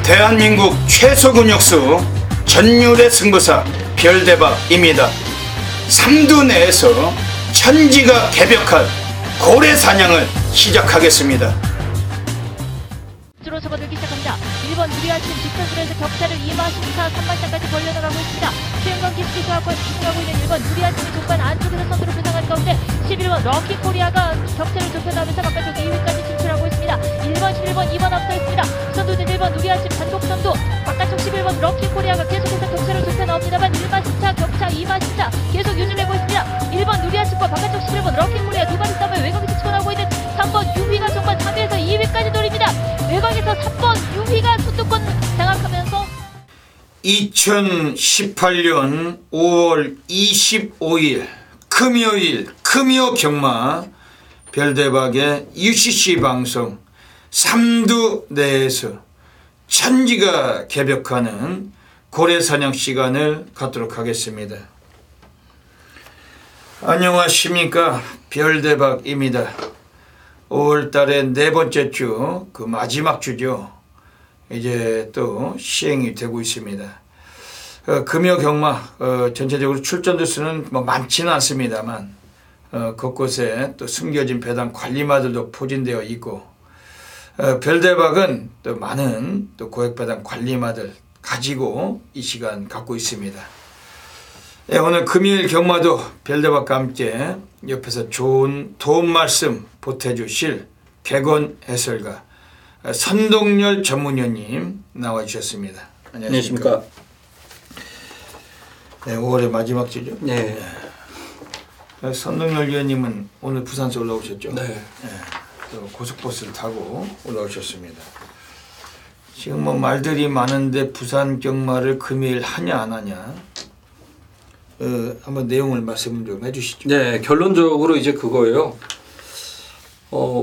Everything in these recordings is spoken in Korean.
대한민국 최소 근육수 전율의 승부사 별대박입니다. 삼두 내에서 천지가 개벽한 고래 사냥을 시작하겠습니다. 주로 접어들기 시작합니다. 1번 누리아침 직선으로에서 격차를 2마신차 3마차까지 벌려나가고 있습니다. 최은건 깊숙이 조합과 집중하고 있는 1번 누리아침이 족반 안쪽에서 선두로 부상한 가운데 11번 럭키코리아가 격차를 좁혀나가면서 바깥쪽 2위까지 진출하고 있습니다. 1번, 11번, 2번 앞서 있습니다. 선두는 1번 누리아침 단독 선두, 바깥쪽 11번 럭키코리아가 계속해서 격차를 좁혀나옵니다만 1마신차 격차 2마신차 계속 유지되고 있습니다. 1번 누리아침과 바깥쪽 11번 럭키코리아 두 마리 싸움에 외곽에서 치고 나오고 있는 3번 유휘가 종반 3위에서 2위까지 노립니다. 외곽에서 3번 유휘가 선두권 장악하면서 2018년 5월 25일 금요일 금요 경마 별대박의 UCC 방송 삼두 내에서 천지가 개벽하는 고래사냥 시간을 갖도록 하겠습니다. 안녕하십니까, 별대박입니다. 5월달의 네 번째 주, 그 마지막 주죠. 이제 또 시행이 되고 있습니다. 금요 경마 전체적으로 출전자 수는 뭐 많지는 않습니다만 곳곳에 또 숨겨진 배당 관리마들도 포진되어 있고 별대박은 또 많은 또 고액배당 관리마들 가지고 이 시간 갖고 있습니다. 네, 오늘 금요일 경마도 별대박과 함께 옆에서 좋은 도움 말씀 보태주실 객원 해설가 선동열 전문위원님 나와주셨습니다. 안녕하십니까. 네, 5월의 마지막 주죠. 네. 선동열 위원님은 오늘 부산서 올라오셨죠. 네. 네. 또 고속버스를 타고 올라오셨습니다. 지금 뭐 말들이 많은데 부산 경마를 금요일 하냐 안 하냐 한번 내용을 말씀 좀 해주시죠. 네, 결론적으로 이제 그거예요.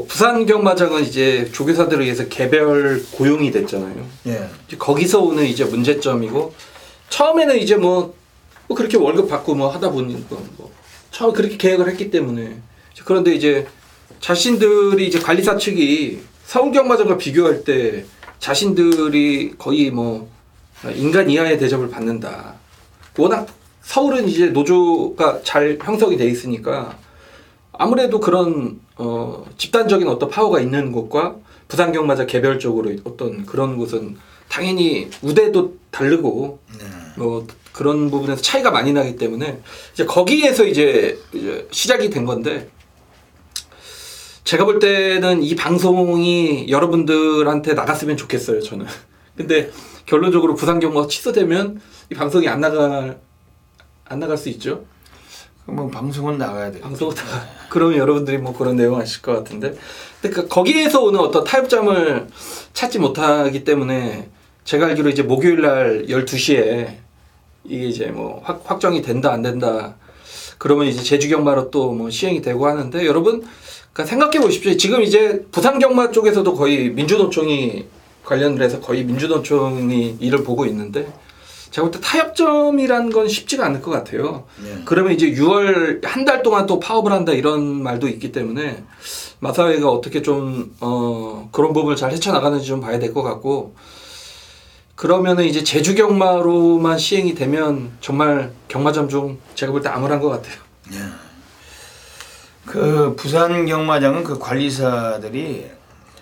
부산 경마장은 이제 조교사들에 의해서 개별 고용이 됐잖아요. 예. 이제 거기서 오는 이제 문제점이고 처음에는 이제 뭐 그렇게 월급 받고 뭐 하다 보니까 뭐 처음 그렇게 계획을 했기 때문에 그런데 이제 자신들이 이제 관리사 측이 서울 경마장과 비교할 때 자신들이 거의 뭐 인간 이하의 대접을 받는다. 워낙 서울은 이제 노조가 잘 형성이 돼 있으니까 아무래도 그런 집단적인 어떤 파워가 있는 곳과 부산 경마장 개별적으로 어떤 그런 곳은 당연히 우대도 다르고 뭐 그런 부분에서 차이가 많이 나기 때문에 이제 거기에서 이제 시작이 된 건데 제가 볼 때는 이 방송이 여러분들한테 나갔으면 좋겠어요, 저는. 근데 결론적으로 부산 경마가 취소되면 이 방송이 안 나갈 수 있죠. 뭐 방송은 나가야 돼요. 방송은 그러면 여러분들이 뭐 그런 내용 아실 것 같은데. 그러니까 거기에서 오는 어떤 타협점을 찾지 못하기 때문에 제가 알기로 이제 목요일 날 12시에 이게 이제 뭐 확정이 된다 안 된다. 그러면 이제 제주 경마로 또 뭐 시행이 되고 하는데 여러분 그러니까 생각해 보십시오. 지금 이제 부산 경마 쪽에서도 거의 민주노총이 관련을 해서 거의 민주노총이 일을 보고 있는데 제가 볼 때 타협점이란 건 쉽지가 않을 것 같아요. 네. 그러면 이제 6월 한 달 동안 또 파업을 한다 이런 말도 있기 때문에 마사회가 어떻게 좀 그런 부분을 잘 헤쳐나가는지 좀 봐야 될 것 같고 그러면은 이제 제주 경마로만 시행이 되면 정말 경마장 중 제가 볼 때 암울한 것 같아요. 네. 그 부산 경마장은 그 관리사들이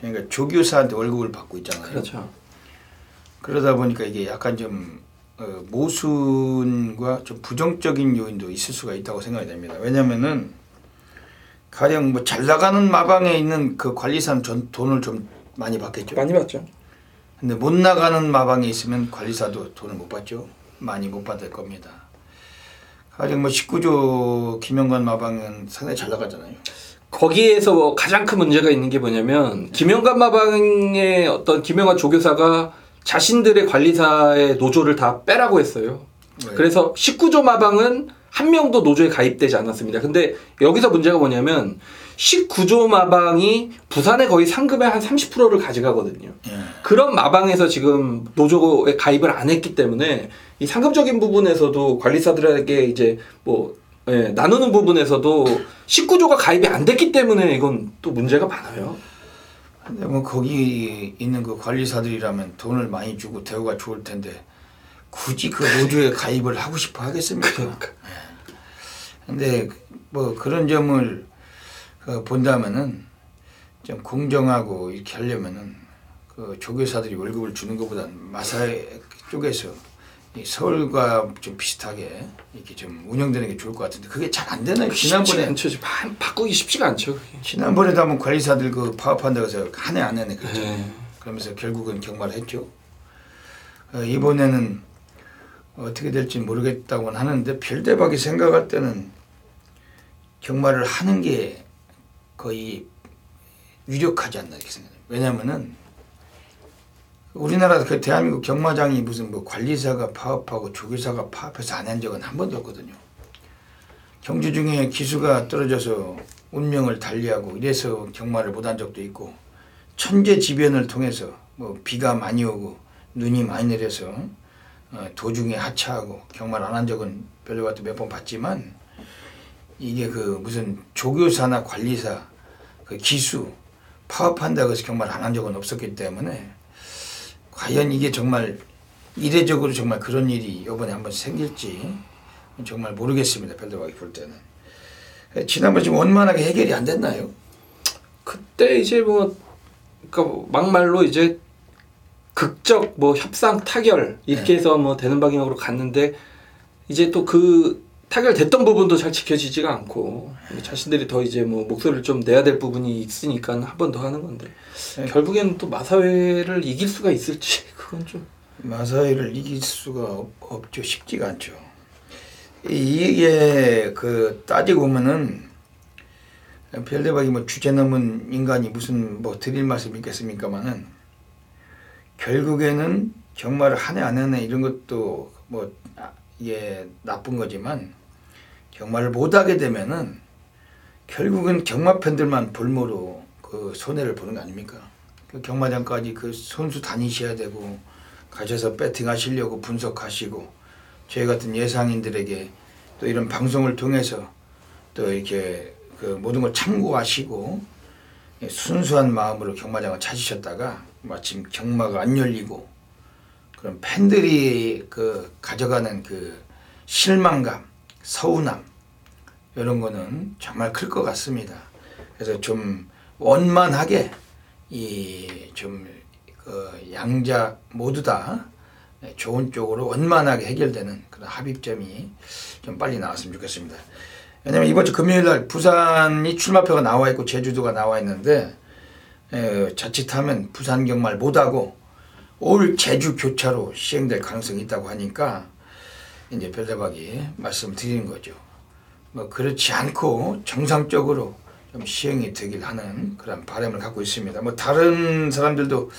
그러니까 조교사한테 월급을 받고 있잖아요. 그렇죠. 그러다 보니까 이게 약간 좀 모순과 좀 부정적인 요인도 있을 수가 있다고 생각이 됩니다. 왜냐면은 가령 뭐 잘 나가는 마방에 있는 그 관리사는 돈을 좀 많이 받겠죠. 많이 받죠. 근데 못 나가는 마방에 있으면 관리사도 돈을 못 받죠. 많이 못 받을 겁니다. 가령 뭐 19조 김영관 마방은 상당히 잘 나가잖아요. 거기에서 가장 큰 문제가 있는 게 뭐냐면 김영관 마방의 어떤 김영관 조교사가 자신들의 관리사의 노조를 다 빼라고 했어요. 네. 그래서 19조 마방은 한 명도 노조에 가입되지 않았습니다. 근데 여기서 문제가 뭐냐면 19조 마방이 부산의 거의 상금의 한 30%를 가져가거든요. 그런 마방에서 지금 노조에 가입을 안 했기 때문에 이 상금적인 부분에서도 관리사들에게 이제 뭐 나누는 부분에서도 19조가 가입이 안 됐기 때문에 이건 또 문제가 많아요. 근데 뭐 거기 있는 그 관리사들이라면 돈을 많이 주고 대우가 좋을 텐데 굳이 그 노조에 가입을 하고 싶어 하겠습니까? 그러니까. 근데 뭐 그런 점을 본다면은 좀 공정하고 이렇게 하려면은 그 조교사들이 월급을 주는 것보다는 마사회 쪽에서 이 서울과 좀 비슷하게 이렇게 좀 운영되는 게 좋을 것 같은데 그게 잘 안 되나요? 지난번에 않죠. 바꾸기 쉽지가 않죠. 그게. 지난번에도 한번 관리사들 그 파업한다고 해서 한 해 안 내네 그랬죠. 네. 그러면서 결국은 경마를 했죠. 이번에는 어떻게 될지 모르겠다고는 하는데 별대박이 생각할 때는 경마를 하는 게 거의 유력하지 않나 이렇게 생각해요. 왜냐면은 우리나라 그 대한민국 경마장이 무슨 뭐 관리사가 파업하고 조교사가 파업해서 안 한 적은 한 번도 없거든요. 경주 중에 기수가 떨어져서 운명을 달리하고 이래서 경마를 못한 적도 있고 천재지변을 통해서 뭐 비가 많이 오고 눈이 많이 내려서 도중에 하차하고 경마를 안 한 적은 별로 몇 번 봤지만 이게 그 무슨 조교사나 관리사 그 기수 파업한다고 해서 경마를 안 한 적은 없었기 때문에 과연 이게 정말 이례적으로 정말 그런 일이 이번에 한번 생길지 정말 모르겠습니다. 별도박이 볼 때는. 지난번 좀 원만하게 해결이 안 됐나요? 그때 이제 뭐 그러니까 막말로 이제 극적 뭐 협상 타결 이렇게 해서 뭐 되는 방향으로 갔는데 이제 또 그 타결됐던 부분도 잘 지켜지지가 않고 자신들이 더 이제 뭐 목소리를 좀 내야 될 부분이 있으니까 한 번 더 하는 건데 결국에는 또 마사회를 이길 수가 있을지 그건 좀 마사회를 이길 수가 없죠. 쉽지가 않죠. 이게 그 따지고 보면은 별대박이 뭐 주제 넘은 인간이 무슨 뭐 드릴 말씀 있겠습니까마는 결국에는 경마를 한 해 안 하네 이런 것도 뭐 이게 나쁜 거지만 경마를 못 하게 되면은 결국은 경마팬들만 볼모로 그 손해를 보는 거 아닙니까? 그 경마장까지 그 선수 다니셔야 되고 가셔서 배팅 하시려고 분석하시고 저희 같은 예상인들에게 또 이런 방송을 통해서 또 이렇게 그 모든 걸 참고하시고 순수한 마음으로 경마장을 찾으셨다가 마침 경마가 안 열리고 그런 팬들이 그 가져가는 그 실망감, 서운함 이런 거는 정말 클 것 같습니다. 그래서 좀 원만하게 이 좀 그 양자 모두 다 좋은 쪽으로 원만하게 해결되는 그런 합의점이 좀 빨리 나왔으면 좋겠습니다. 왜냐면 이번 주 금요일 날 부산이 출마표가 나와 있고 제주도가 나와 있는데 자칫하면 부산 경마를 못하고 올 제주 교차로 시행될 가능성이 있다고 하니까 이제 별대박이 말씀드리는 거죠. 뭐 그렇지 않고 정상적으로 좀 시행이 되길 하는 그런 바람을 갖고 있습니다. 뭐 다른 사람들도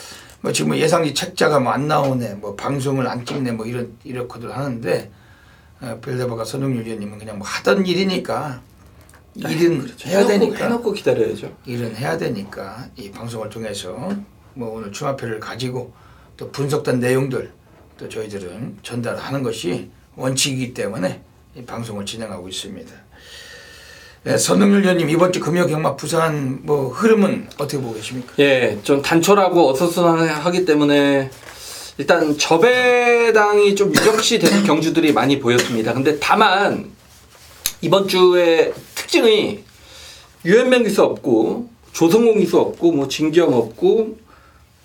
뭐 지금 뭐 예상지 책자가 뭐 안 나오네, 뭐 방송을 안 찍네, 뭐 이렇게들 하는데 별대박과 선웅유 의원님은 그냥 뭐 하던 일이니까 일은 그렇죠. 해야 되니까 해놓고 기다려야죠. 일은 해야 되니까 이 방송을 통해서 뭐 오늘 출마표를 가지고 또 분석된 내용들 또 저희들은 전달하는 것이 원칙이기 때문에 이 방송을 진행하고 있습니다. 네, 선웅률 의원님 이번 주 금요 경마 부산 뭐 흐름은 어떻게 보고 계십니까? 예, 좀 단촐하고 어수선하기 때문에 일단 저배당이 좀 유력시 되는 경주들이 많이 보였습니다. 근데 다만 이번 주의 특징이 유현명 기수 없고 조성공 기수 없고 뭐 진경 없고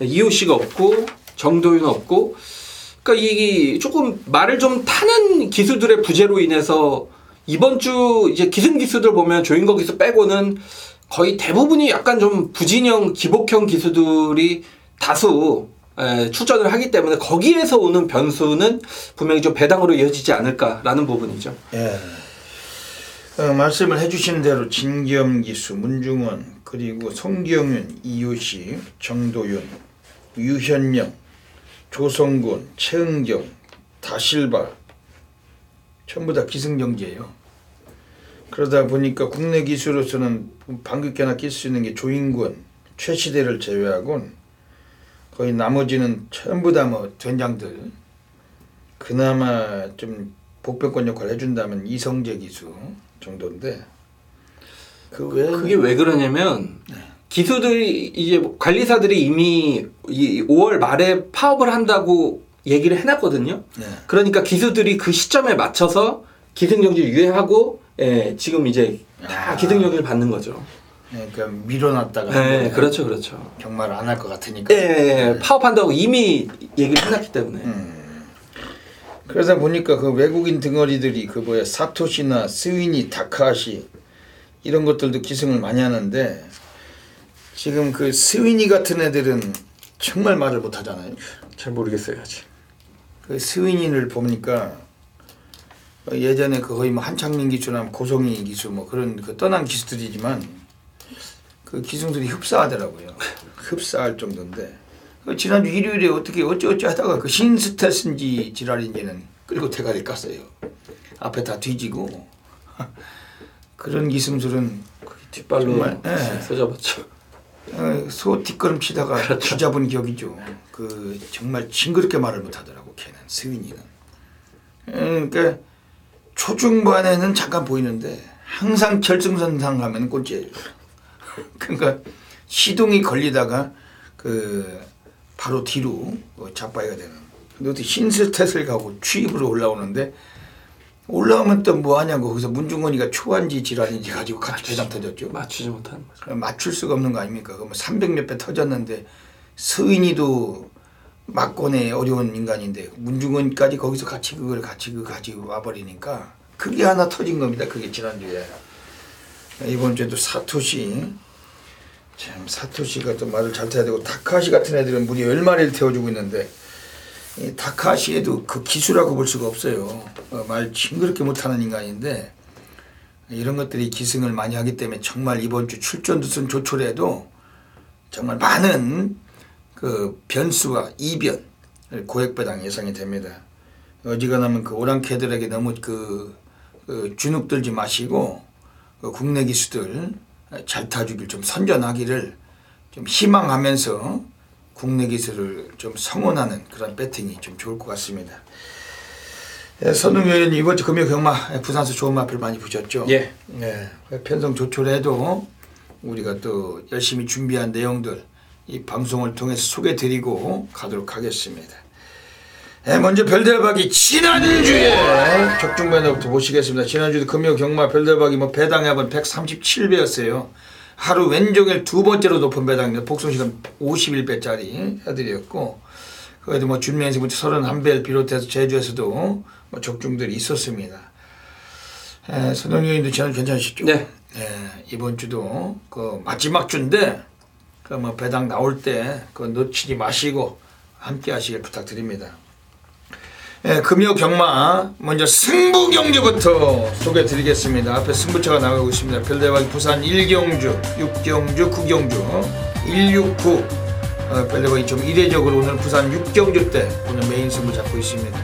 이호씨가 없고 정도윤 없고 그러니까 이 조금 말을 좀 타는 기수들의 부재로 인해서 이번 주 이제 기승 기수들 보면 조인거 기수 빼고는 거의 대부분이 약간 좀 부진형 기복형 기수들이 다수 출전을 하기 때문에 거기에서 오는 변수는 분명히 좀 배당으로 이어지지 않을까라는 부분이죠. 예. 말씀을 해주신 대로 진겸 기수, 문중원, 그리고 송경윤, 이효시, 정도윤, 유현영, 조성곤, 최은경, 다실바 전부 다 기승경제예요. 그러다 보니까 국내 기수로서는 방귀깨나 낄 수 있는 게 조인권, 최시대를 제외하고는 거의 나머지는 전부 다 뭐 된장들. 그나마 좀 복병권 역할을 해준다면 이성재 기수 정도인데 그 외에 그게 왜 그러냐면 기수들이 이제 관리사들이 이미 이 5월 말에 파업을 한다고 얘기를 해놨거든요. 네. 그러니까 기수들이 그 시점에 맞춰서 기승전결 유예하고 지금 이제 다 기승전결을 받는 거죠. 네, 그러니까 밀어놨다가 네, 그렇죠, 그렇죠. 경마를 안 할 것 같으니까. 파업한다고 이미 얘기를 해놨기 때문에. 그래서 보니까 그 외국인 덩어리들이 그 뭐야 사토시나 스위니, 다카시 이런 것들도 기승을 많이 하는데 지금 그 스위니 같은 애들은 정말 말을 못 하잖아요. 잘 모르겠어요 아직. 그 스위니를 보니까 예전에 그 거의 뭐 한창민 기수나 고성희 기수 뭐 그런 그 떠난 기수들이지만 그 기승들이 흡사하더라고요. 흡사할 정도인데 지난주 일요일에 어떻게 어찌 하다가 그 신스테슨지 지랄인지는 그리고 대가리 깠어요. 앞에 다 뒤지고 그런 기승술은 뒷발로 정말, 써잡았죠. 소 뒷걸음 치다가 그렇죠. 뒤잡은 격이죠. 그 정말 징그럽게 말을 못하더라고 걔는 스윈이는. 그러니까 초중반에는 잠깐 보이는데 항상 결승선상 가면 꼴찌예요. 그러니까 시동이 걸리다가 그 바로 뒤로 자빠이가 되는. 근데 어떻게 신스탯을 가고 취입으로 올라오는데 올라오면 또 뭐 하냐고 거기서 문중원이가 초안지 질환인지 가지고 같이 배당 터졌죠. 맞추지 못하는 거죠. 맞출 수가 없는 거 아닙니까? 그럼 300몇 배 터졌는데 서인이도 막권에 어려운 인간인데 문중원까지 거기서 같이 그걸 가지고 와버리니까 그게 하나 터진 겁니다. 그게 지난주에. 이번 주에도 사토시. 참 사토시가 또 말을 잘 타야 되고 다카시 같은 애들은 무려 10마리를 태워주고 있는데 이 다카시에도 그 기수라고 볼 수가 없어요. 말 징그럽게 못하는 인간인데 이런 것들이 기승을 많이 하기 때문에 정말 이번 주 출전두선 조촐해도 정말 많은 그 변수와 이변 고액배당 예상이 됩니다. 어지간하면 그 오랑캐들에게 너무 그 주눅 들지 마시고 그 국내 기수들 잘 타주길 좀 선전하기를 좀 희망하면서 국내 기술을 좀 성원하는 그런 배팅이 좀 좋을 것 같습니다. 선웅 의원님 이번 주 금요 경마 부산서 좋은 마필 많이 보셨죠? 예. 편성 조촐해도 우리가 또 열심히 준비한 내용들 이 방송을 통해서 소개드리고 가도록 하겠습니다. 먼저 별대박이 지난주에 적중배너부터 보시겠습니다. 지난주도 금요 경마 별대박이 뭐 배당액은 137배였어요. 하루 왼종일 두 번째로 높은 배당입니다. 복송시간 51배짜리 해드렸고 그래도 뭐 준면에서부터 31배를 비롯해서 제주에서도 뭐 적중들이 있었습니다. 선영님도 지난주 괜찮으시죠? 네. 이번 주도 그 마지막 주인데 그 뭐 배당 나올 때 그 놓치지 마시고 함께 하시길 부탁드립니다. 금요 경마 먼저 승부 경주부터 소개해 드리겠습니다. 앞에 승부처가 나가고 있습니다. 별대박이 부산 1경주, 6경주, 9경주 169 별대박이 좀 이례적으로 오늘 부산 6경주 때 오늘 메인 승부 잡고 있습니다.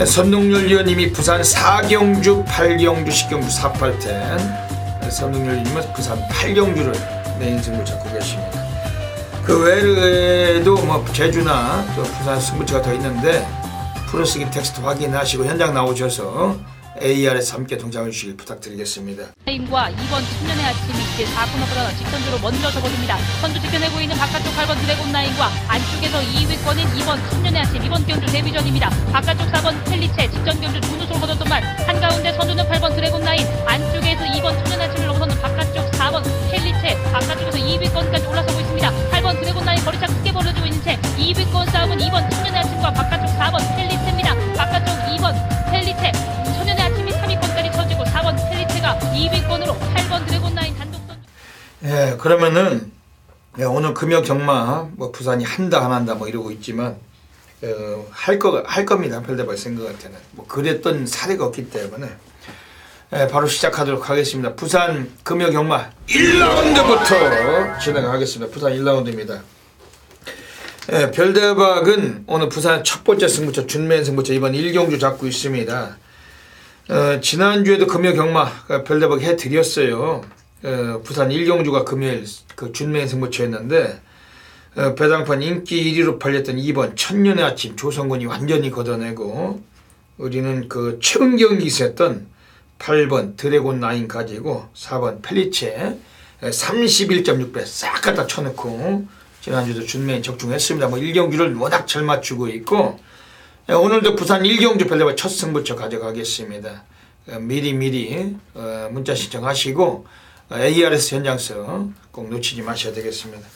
선동열 위원님이 부산 4경주, 8경주, 10경주 48텐 선동열 위원님은 부산 8경주를 메인 승부 잡고 계십니다. 그 외에도 뭐 제주나 또 부산 승부처가 더 있는데 프로스기 텍스트 확인하시고 현장 나오셔서 AR에서 함께 동참해 주시길 부탁드리겠습니다. 임과 2번 청년의 아침이 이제 4코너보다 직선주로 먼저 접어듭니다. 선두 지켜내고 있는 바깥쪽 8번 드래곤라인과 안쪽에서 2위권인 2번 청년의 아침 이번 경주 데뷔전입니다. 바깥쪽 4번 펠리체 직전 경주 준우승을 거뒀던 말 한가운데 선두는 8번 드래곤라인 안쪽에서 2번 청년의 아침을 넘어서는 바깥쪽 4번 펠리체 바깥쪽에서 2위권까지 올라서고 있습니다. 8번 드래곤라인 거리차 크게 벌어지고 있는 채 2위권 싸움은 2번 청년의 아침과 바깥쪽 4번 펠리체입니다. 바깥쪽 2번 펠리체 청년의 아침이 3위권까지 쳐지고 4번 펠리체가 2위권으로 8번 드래곤라인 단독 선두. 그러면은 오늘 금요 경마 뭐 부산이 한다 안 한다 뭐 이러고 있지만 할 겁니다. 별대박 생각한테는 뭐 그랬던 사례가 없기 때문에 바로 시작하도록 하겠습니다. 부산 금요 경마 1라운드부터 진행하겠습니다. 부산 1라운드입니다. 별대박은 오늘 부산 첫 번째 승부처 준맨 승부처 이번 1경주 잡고 있습니다. 지난주에도 금요 경마 별대박 해드렸어요. 부산 1경주가 금요일 그 준맨 승부처였는데 배당판 인기 1위로 팔렸던 2번 천년의 아침 조성근이 완전히 걷어내고 우리는 그 최근 경기 있었던 8번 드래곤 라인 가지고 4번 펠리체 31.6배 싹 갖다 쳐놓고 지난주도 준매인 적중했습니다. 뭐 1경주를 워낙 잘 맞추고 있고 오늘도 부산 1경주 별다방 첫 승부처 가져가겠습니다. 미리 문자 신청하시고 ARS 현장서 꼭 놓치지 마셔야 되겠습니다.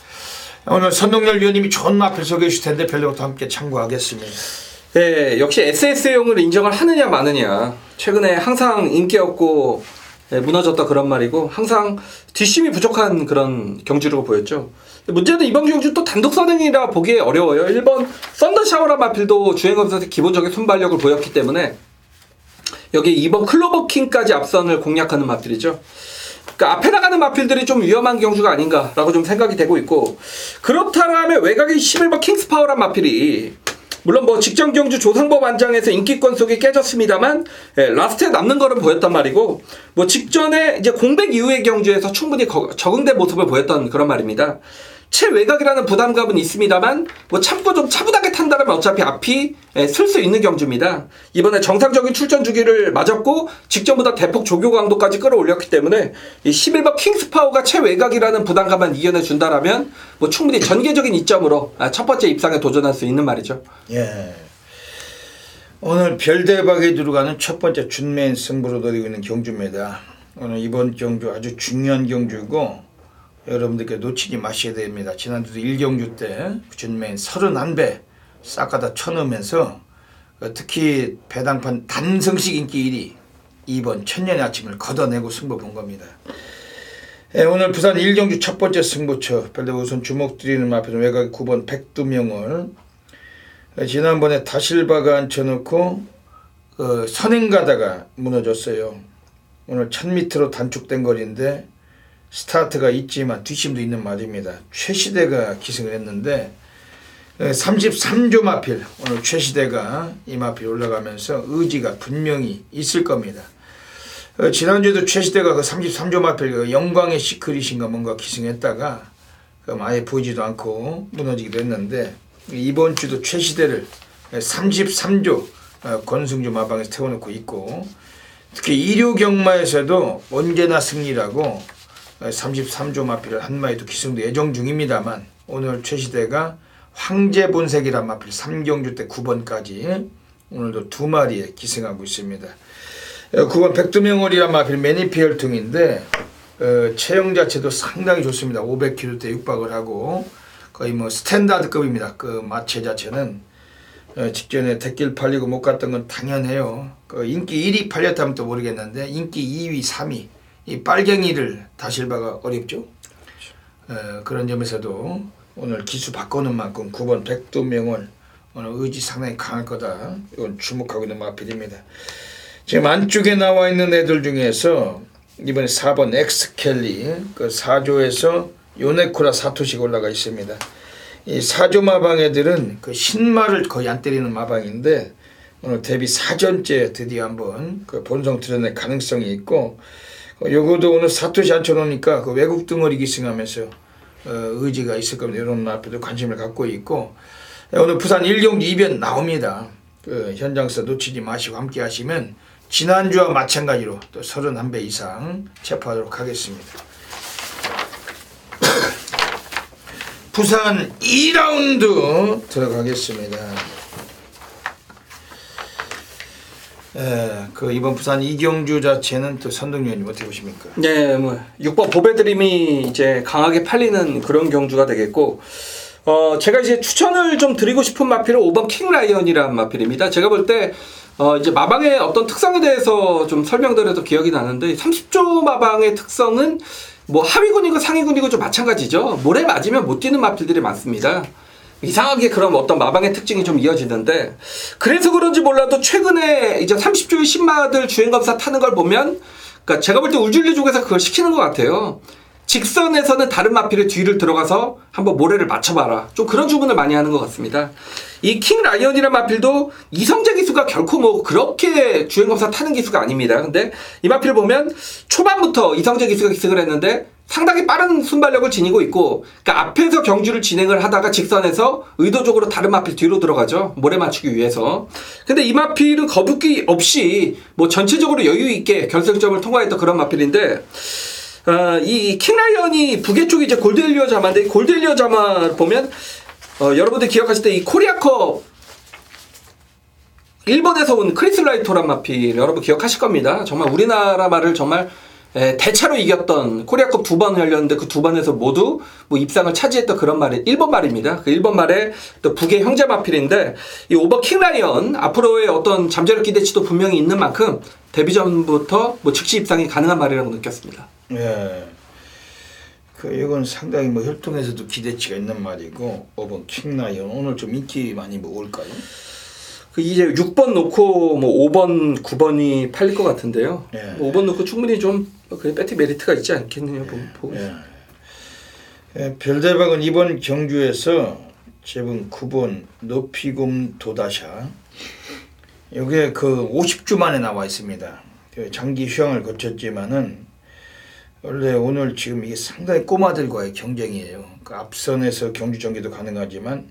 오늘 선동열 위원님이 좋은 마필 소개해 주실 텐데 별다방도 함께 참고하겠습니다. 네, 역시 SS용을 인정을 하느냐 마느냐. 최근에 항상 인기 없고 무너졌다 그런 말이고 항상 뒷심이 부족한 그런 경주로 보였죠. 문제는 이번 경주 또 단독 선행이라 보기에 어려워요. 1번 썬더샤워라 마필도 주행검사에서 기본적인 순발력을 보였기 때문에 여기 2번 클로버킹까지 앞선을 공략하는 마필이죠. 그러니까 앞에 나가는 마필들이 좀 위험한 경주가 아닌가라고 좀 생각이 되고 있고, 그렇다면 외곽의 11번 킹스파워란 마필이 물론 뭐 직전 경주 조상법 안장에서 인기권 속에 깨졌습니다만 라스트에 남는 거는 보였단 말이고, 뭐 직전에 이제 공백 이후의 경주에서 충분히 적응된 모습을 보였던 그런 말입니다. 최외곽이라는 부담감은 있습니다만 뭐 참고 좀 차분하게 탄다면 어차피 앞이 쓸 수 있는 경주입니다. 이번에 정상적인 출전 주기를 맞았고 직전보다 대폭 조교 강도까지 끌어올렸기 때문에 이 11번 킹스파워가 최외곽이라는 부담감만 이겨내준다라면 뭐 충분히 전개적인 이점으로 첫 번째 입상에 도전할 수 있는 말이죠. 예. 오늘 별대박에 들어가는 첫 번째 준매인 승부로 노리고 있는 경주입니다. 오늘 이번 경주 아주 중요한 경주고 여러분들께 놓치지 마셔야 됩니다. 지난주도 1경주 때 준매인 31배 싹 갖다 쳐넣으면서 특히 배당판 단성식 인기 1위 2번 천년의 아침을 걷어내고 승부 본 겁니다. 오늘 부산 1경주 첫 번째 승부처 별대 우선 주목드리는 마필은 외곽 9번 백두명을 지난번에 다실바가 앉혀놓고 선행 가다가 무너졌어요. 오늘 1000m로 단축된 거리인데 스타트가 있지만 뒷심도 있는 말입니다. 최시대가 기승을 했는데 33조 마필 오늘 최시대가 이 마필 올라가면서 의지가 분명히 있을 겁니다. 지난주에도 최시대가 그 33조 마필 그 영광의 시크릿인가 뭔가 기승했다가 아예 보이지도 않고 무너지기도 했는데 이번 주도 최시대를 33조 권승주 마방에서 태워놓고 있고, 특히 이류 경마에서도 언제나 승리라고 33조 마필을 한 마리도 기승도 예정 중입니다만 오늘 최시대가 황제본색이란 마필 3경주 때 9번까지 오늘도 2마리에 기승하고 있습니다. 9번 백두명월이란 마필 매니피얼퉁인데 체형 자체도 상당히 좋습니다. 500kg대 육박을 하고 거의 뭐 스탠다드급입니다. 그 마체 자체는 직전에 대길 팔리고 못 갔던 건 당연해요. 그 인기 1위 팔렸다면 또 모르겠는데 인기 2위, 3위 이 빨갱이를 다실바가 어렵죠. 그런 점에서도 오늘 기수 바꾸는 만큼 9번 백두명월 오늘 의지 상당히 강할 거다. 이건 주목하고 있는 마필입니다. 지금 안쪽에 나와 있는 애들 중에서 이번에 4번 엑스켈리 그 4조에서 요네쿠라 사토시가 올라가 있습니다. 이 4조 마방 애들은 그 신마를 거의 안 때리는 마방인데 오늘 데뷔 4전째 드디어 한번 그 본성 드러낼 가능성이 있고, 요거도 오늘 사토시 앉혀놓으니까 그 외국 등어리 기승하면서 의지가 있을 겁니다. 이런 앞에도 관심을 갖고 있고, 오늘 부산 1경주 2변 나옵니다. 그 현장서 놓치지 마시고 함께 하시면 지난주와 마찬가지로 또 31배 이상 체포하도록 하겠습니다. 부산 2라운드 들어가겠습니다. 그 이번 부산 2경주 자체는 또 선동위원님 어떻게 보십니까? 네, 뭐 6번 보배드림이 이제 강하게 팔리는 그런 경주가 되겠고, 제가 이제 추천을 좀 드리고 싶은 마필은 5번 킹라이언이라는 마필입니다. 제가 볼 때 이제 마방의 어떤 특성에 대해서 좀 설명드려도 기억이 나는데, 30조 마방의 특성은 뭐 하위군이고 상위군이고 좀 마찬가지죠. 모래 맞으면 못 뛰는 마필들이 많습니다. 이상하게 그런 어떤 마방의 특징이 좀 이어지는데, 그래서 그런지 몰라도 최근에 이제 30조의 신마들 주행검사 타는 걸 보면, 그러니까 제가 볼 때 울줄리족에서 그걸 시키는 것 같아요. 직선에서는 다른 마필의 뒤를 들어가서 한번 모래를 맞춰봐라. 좀 그런 주문을 많이 하는 것 같습니다. 이 킹라이언이라는 마필도 이성재 기수가 결코 뭐 그렇게 주행검사 타는 기수가 아닙니다. 근데 이 마필을 보면 초반부터 이성재 기수가 기승을 했는데 상당히 빠른 순발력을 지니고 있고, 그러니까 앞에서 경주를 진행을 하다가 직선에서 의도적으로 다른 마필 뒤로 들어가죠. 모래 맞추기 위해서. 근데 이 마필은 거북기 없이 뭐 전체적으로 여유 있게 결승점을 통과했던 그런 마필인데, 이 킹라이언이 북의 쪽이 이제 골드일리어 자마인데 골드일리어 자마 보면 여러분들 기억하실 때 이 코리아컵 일본에서 온 크리슬라이토란 마필 여러분 기억하실 겁니다. 정말 우리나라 말을 정말 대체로 이겼던 코리아컵 2번 열렸는데 그 2번에서 모두 뭐 입상을 차지했던 그런 말이 일본 말입니다. 그 일본 말에 또 북의 형제 마필인데 이 오버 킹라이언 앞으로의 어떤 잠재력 기대치도 분명히 있는 만큼 데뷔 전부터 뭐 즉시 입상이 가능한 말이라고 느꼈습니다. 예. 이건 상당히 뭐 혈통에서도 기대치가 있는 말이고 오버 킹라이언 오늘 좀 인기 많이 먹을까요? 이제 6번 놓고 뭐 5번, 9번이 팔릴 것 같은데요. 예. 뭐 5번 놓고 충분히 좀 배팅 메리트가 있지 않겠느냐 보고. 예. 별대박은 이번 경주에서 제분 9번 노피곰 도다샤 이게 그 50주 만에 나와 있습니다. 장기 휴양을 거쳤지만은 원래 오늘 지금 이게 상당히 꼬마들과의 경쟁이에요. 그 앞선에서 경주 전개도 가능하지만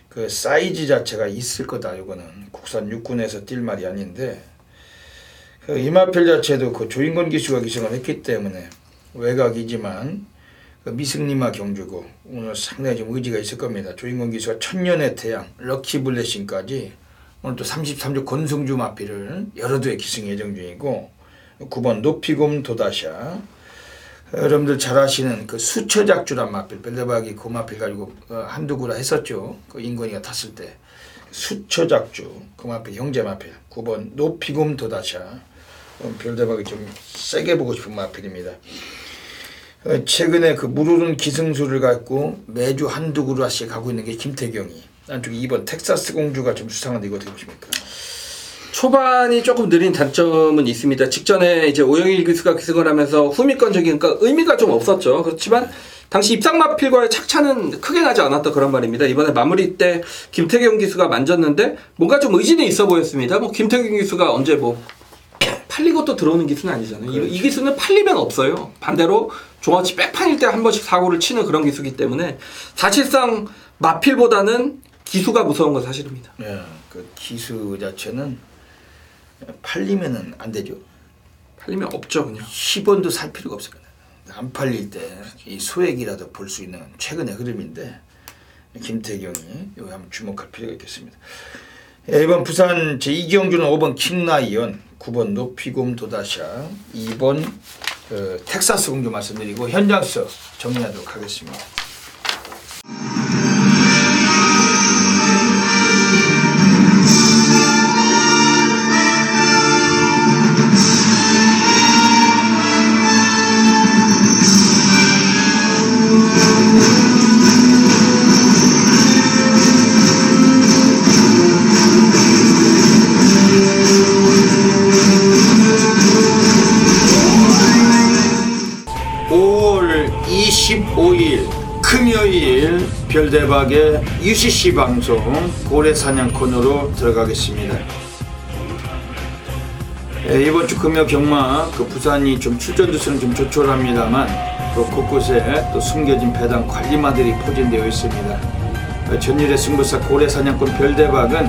그 사이즈 자체가 있을 거다. 이거는 국산 육군에서 뛸 말이 아닌데 그 이마필 자체도 그 조인권 기수가 기승을 했기 때문에 외곽이지만 그 미승리마 경주고 오늘 상당히 좀 의지가 있을 겁니다. 조인권 기수가 천년의 태양, 럭키 블레싱까지 오늘 또 33주 권승주 마필을 여러 두에 기승 예정 중이고 9번 노피곰 도다샤 여러분들 잘 아시는 그 수처작주란 마필 별대박이 그 마필 가지고 한두 구라 했었죠. 그 인권이가 탔을 때 수처작주 그 마필 형제 마필 9번 노피곰 도다샤 별대박이 좀 세게 보고 싶은 마필입니다. 최근에 그 무르른 기승수를 갖고 매주 한두 구라씩 하고 있는 게 김태경이 안쪽 2번 텍사스 공주가 좀 수상한데 이거 어떻게 보십니까? 초반이 조금 느린 단점은 있습니다. 직전에 이제 오영일 기수가 기승을 하면서 후미권적인 그러니까 의미가 좀 없었죠. 그렇지만 당시 입상 마필과의 착차는 크게 나지 않았다 그런 말입니다. 이번에 마무리 때 김태경 기수가 만졌는데 뭔가 좀 의지는 있어 보였습니다. 뭐 김태경 기수가 언제 뭐 팔리고 또 들어오는 기수는 아니잖아요. 그렇죠. 이 기수는 팔리면 없어요. 반대로 종아치 백판일 때 한 번씩 사고를 치는 그런 기수기 때문에 사실상 마필보다는 기수가 무서운 건 사실입니다. 예, 그 기수 자체는 팔리면은 안 되죠. 팔리면 없죠, 그냥. 10원도 살 필요가 없어요. 안 팔릴 때 이 소액이라도 볼 수 있는 최근의 흐름인데 김태경이 여기 한번 주목할 필요가 있겠습니다. 예, 이번 부산 제2경주는 5번 킹라이언, 9번 노피곰 도다샤, 2번 텍사스 공주 말씀드리고 현장서 정리하도록 하겠습니다. 금요일 별대박의 UCC 방송 고래사냥 코너로 들어가겠습니다. 이번 주 금요 경마 그 부산이 좀 출전두수는 좀 조촐합니다만 그 곳곳에 또 숨겨진 배당 관리마들이 포진되어 있습니다. 전일의 승부사 고래사냥꾼 별대박은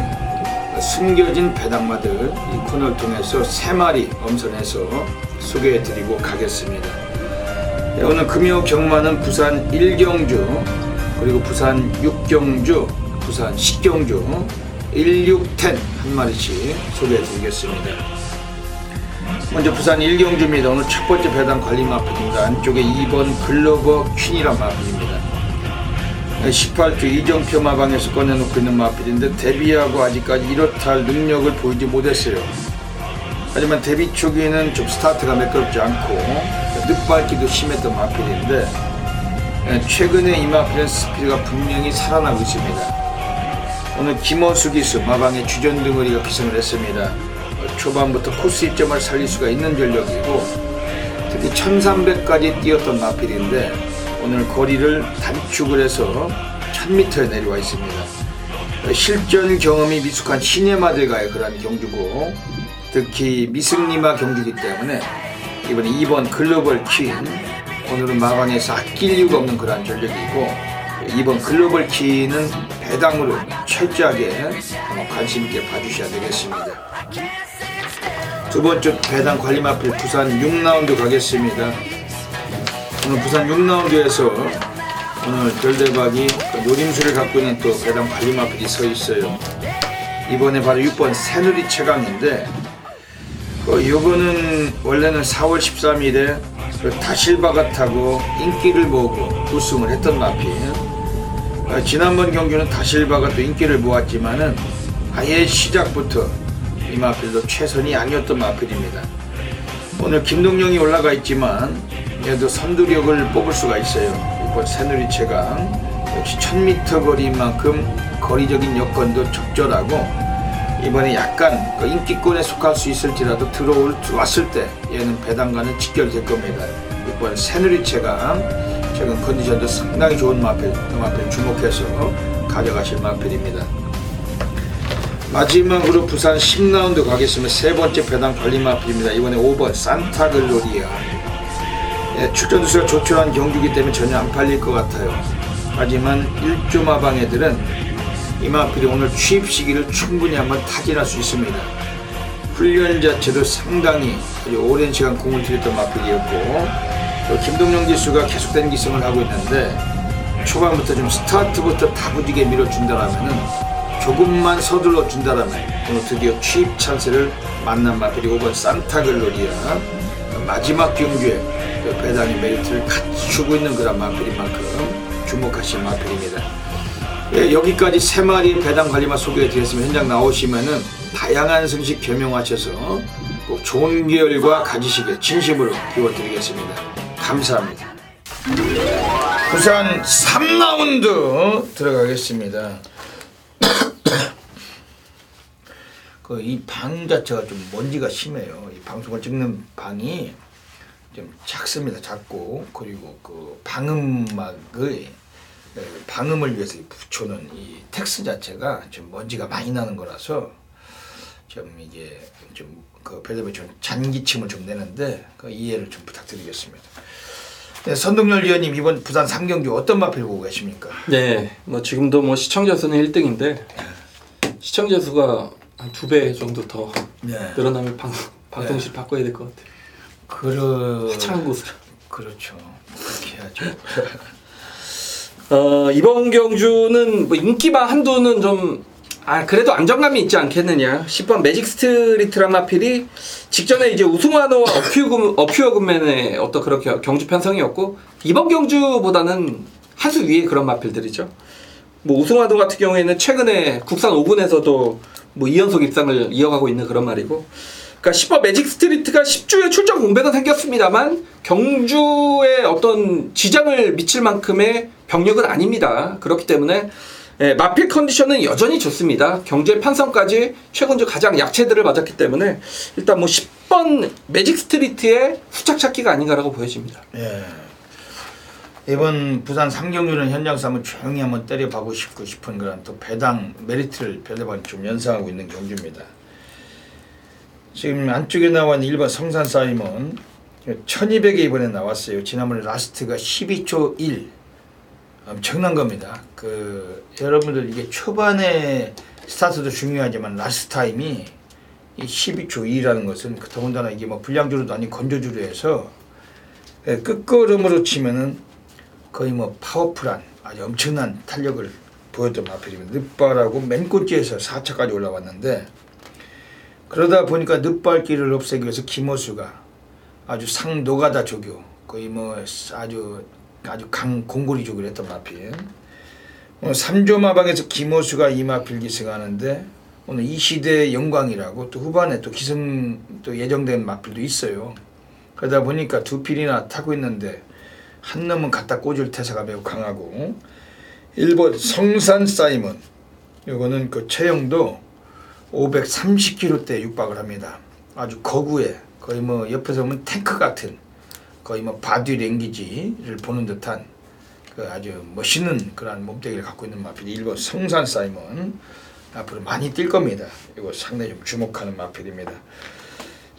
숨겨진 배당마들 이 코너를 통해서 3마리 엄선해서 소개해드리고 가겠습니다. 오늘 금요 경마는 부산 1경주 그리고 부산 6경주 부산 10경주 1610 한 마리씩 소개해 드리겠습니다. 먼저 부산 1경주입니다. 오늘 첫 번째 배당 관리 마필입니다. 안쪽에 2번 글로버 퀸이란 마필입니다. 18주 이정표 마방에서 꺼내놓고 있는 마필인데 데뷔하고 아직까지 이렇다 할 능력을 보이지 못했어요. 하지만 데뷔 초기에는 좀 스타트가 매끄럽지 않고 늦밟기도 심했던 마필인데 최근에 이 마필은 스피드가 분명히 살아나고 있습니다. 오늘 김어수 기수 마방의 주전 덩어리가 기승을 했습니다. 초반부터 코스 입점을 살릴 수가 있는 전력이고 특히 1300까지 뛰었던 마필인데 오늘 거리를 단축을 해서 1000m에 내려와 있습니다. 실전 경험이 미숙한 시네마들과의 그런 경주고 특히 미승리마 경주이기 때문에 이번에 2번 글로벌 퀸 오늘은 마방에서 아낄 이유가 없는 그런 전력이고 2번 글로벌 퀸은 배당으로 철저하게 관심있게 봐주셔야 되겠습니다. 두 번째 배당 관리 마필 부산 6라운드 가겠습니다. 오늘 부산 6라운드에서 오늘 별대박이 그 노림수를 갖고 있는 또 배당 관리마필이 서 있어요. 이번에 바로 6번 새누리 최강인데 요거는 원래는 4월 13일에 그 다실바가타고 인기를 모으고 우승을 했던 마필. 지난번 경주는 다실바가 또 인기를 모았지만은 아예 시작부터 이 마필도 최선이 아니었던 마필입니다. 오늘 김동영이 올라가 있지만 얘도 선두력을 뽑을 수가 있어요. 이번 새누리 최강 역시 1000m 거리만큼 거리적인 여건도 적절하고 이번에 약간 그 인기권에 속할 수 있을지라도 들어왔을 때 얘는 배당과는 직결될 겁니다. 이번 새누리 최강 최근 컨디션도 상당히 좋은 마필, 그 마필 주목해서 가져가실 마필입니다. 마지막으로 부산 10라운드 가겠습니다. 세 번째 배당 관리 마필입니다. 이번에 5번 산타글로리아. 출전 두수가 조촐한 경주기 때문에 전혀 안 팔릴 것 같아요. 하지만 1조 마방 애들은 이 마필이 오늘 취입 시기를 충분히 한번 타진할 수 있습니다. 훈련 자체도 상당히 아주 오랜 시간 공을 들였던 마필이었고 또 김동영 기수가 계속된 기승을 하고 있는데 초반부터 좀 스타트부터 다부지게 밀어준다라면은 조금만 서둘러 준다라면 오늘 드디어 취입 찬스를 만난 마필이 5번 산타글로리아 마지막 경주에 그 배당의 메리트를 갖추고 있는 그런 마필인 만큼 주목하실 마필입니다. 예, 여기까지 3마리 배당 관리만 소개해드렸으면 현장 나오시면은 다양한 승식 겸용하셔서 꼭 좋은 결과 가지시길 진심으로 기원드리겠습니다. 감사합니다. 부산 3라운드 들어가겠습니다. 이 방 자체가 좀 먼지가 심해요. 이 방송을 찍는 방이 좀 작습니다. 작고 그리고 그 방음막의 방음을 위해서 붙여놓은 이 텍스 자체가 좀 먼지가 많이 나는 거라서 좀 이게 좀 그 별다른 좀 잔기침을 좀 내는데 그 이해를 좀 부탁드리겠습니다. 네, 선동열 위원님 이번 부산 3경주 어떤 마필 보고 계십니까? 네, 뭐 지금도 뭐 시청자 수는 1등인데 시청자 수가 한 2배 정도 더 늘어나면 방송실 바꿔야 될 것 같아요. 화창한 곳으로. 그렇죠. 그렇게 해야죠. 이번 경주는 뭐 인기바 한두는 좀 그래도 안정감이 있지 않겠느냐. 10번 매직 스트리트란 마필이 직전에 이제 우승환호와 어퓨어금맨의 어떤 그런 경주 편성이었고 이번 경주보다는 한 수 위에 그런 마필들이죠. 뭐 우승환호 같은 경우에는 최근에 국산 5군에서도 뭐 2연속 입상을 이어가고 있는 그런 말이고 그러니까 10번 매직 스트리트가 10주에 출전 공백은 생겼습니다만 경주에 어떤 지장을 미칠 만큼의 병력은 아닙니다. 그렇기 때문에 마필 컨디션은 여전히 좋습니다. 경주의 판성까지 최근주 가장 약체들을 맞았기 때문에 일단 뭐 10번 매직 스트리트의 후착 찾기가 아닌가라고 보여집니다. 예. 이번 부산 3경주는 현장에서 한번 조용히 한번 때려보고 싶은 그런 또 배당 메리트를 별대방이 좀 연상하고 있는 경주입니다. 지금 안쪽에 나와 있는 1번 성산 사이먼 1200에 이번에 나왔어요. 지난번에 라스트가 12초 1 엄청난 겁니다. 여러분들 이게 초반에 스타트도 중요하지만 라스트 타임이 이 12초 2라는 것은 더군다나 이게 뭐 불량주로도 아니고 건조주로 해서 끝걸음으로 치면은 거의 뭐 파워풀한 아주 엄청난 탄력을 보였던 마필입니다. 늦발하고 맨 꼴찌에서 4차까지 올라왔는데 그러다 보니까 늦발길을 없애기 위해서 김호수가 아주 상노가다 조교 거의 뭐 아주 공고리 조교를 했던 마필. 오늘 3조 마방에서 김호수가 이 마필 기승하는데 오늘 이 시대의 영광이라고 또 후반에 또 기승 또 예정된 마필도 있어요. 그러다 보니까 두 필이나 타고 있는데 한 놈은 갖다 꽂을 태세가 매우 강하고 1번 성산 사이먼 요거는 그 체형도 530kg대 육박을 합니다. 아주 거구에 거의 뭐 옆에서 보면 탱크 같은 거의 뭐 바디 랭귀지를 보는 듯한 그 아주 멋있는 그런 몸뚱이를 갖고 있는 마필이 1번 성산 사이먼 앞으로 많이 뛸 겁니다. 이거 상당히 좀 주목하는 마필입니다.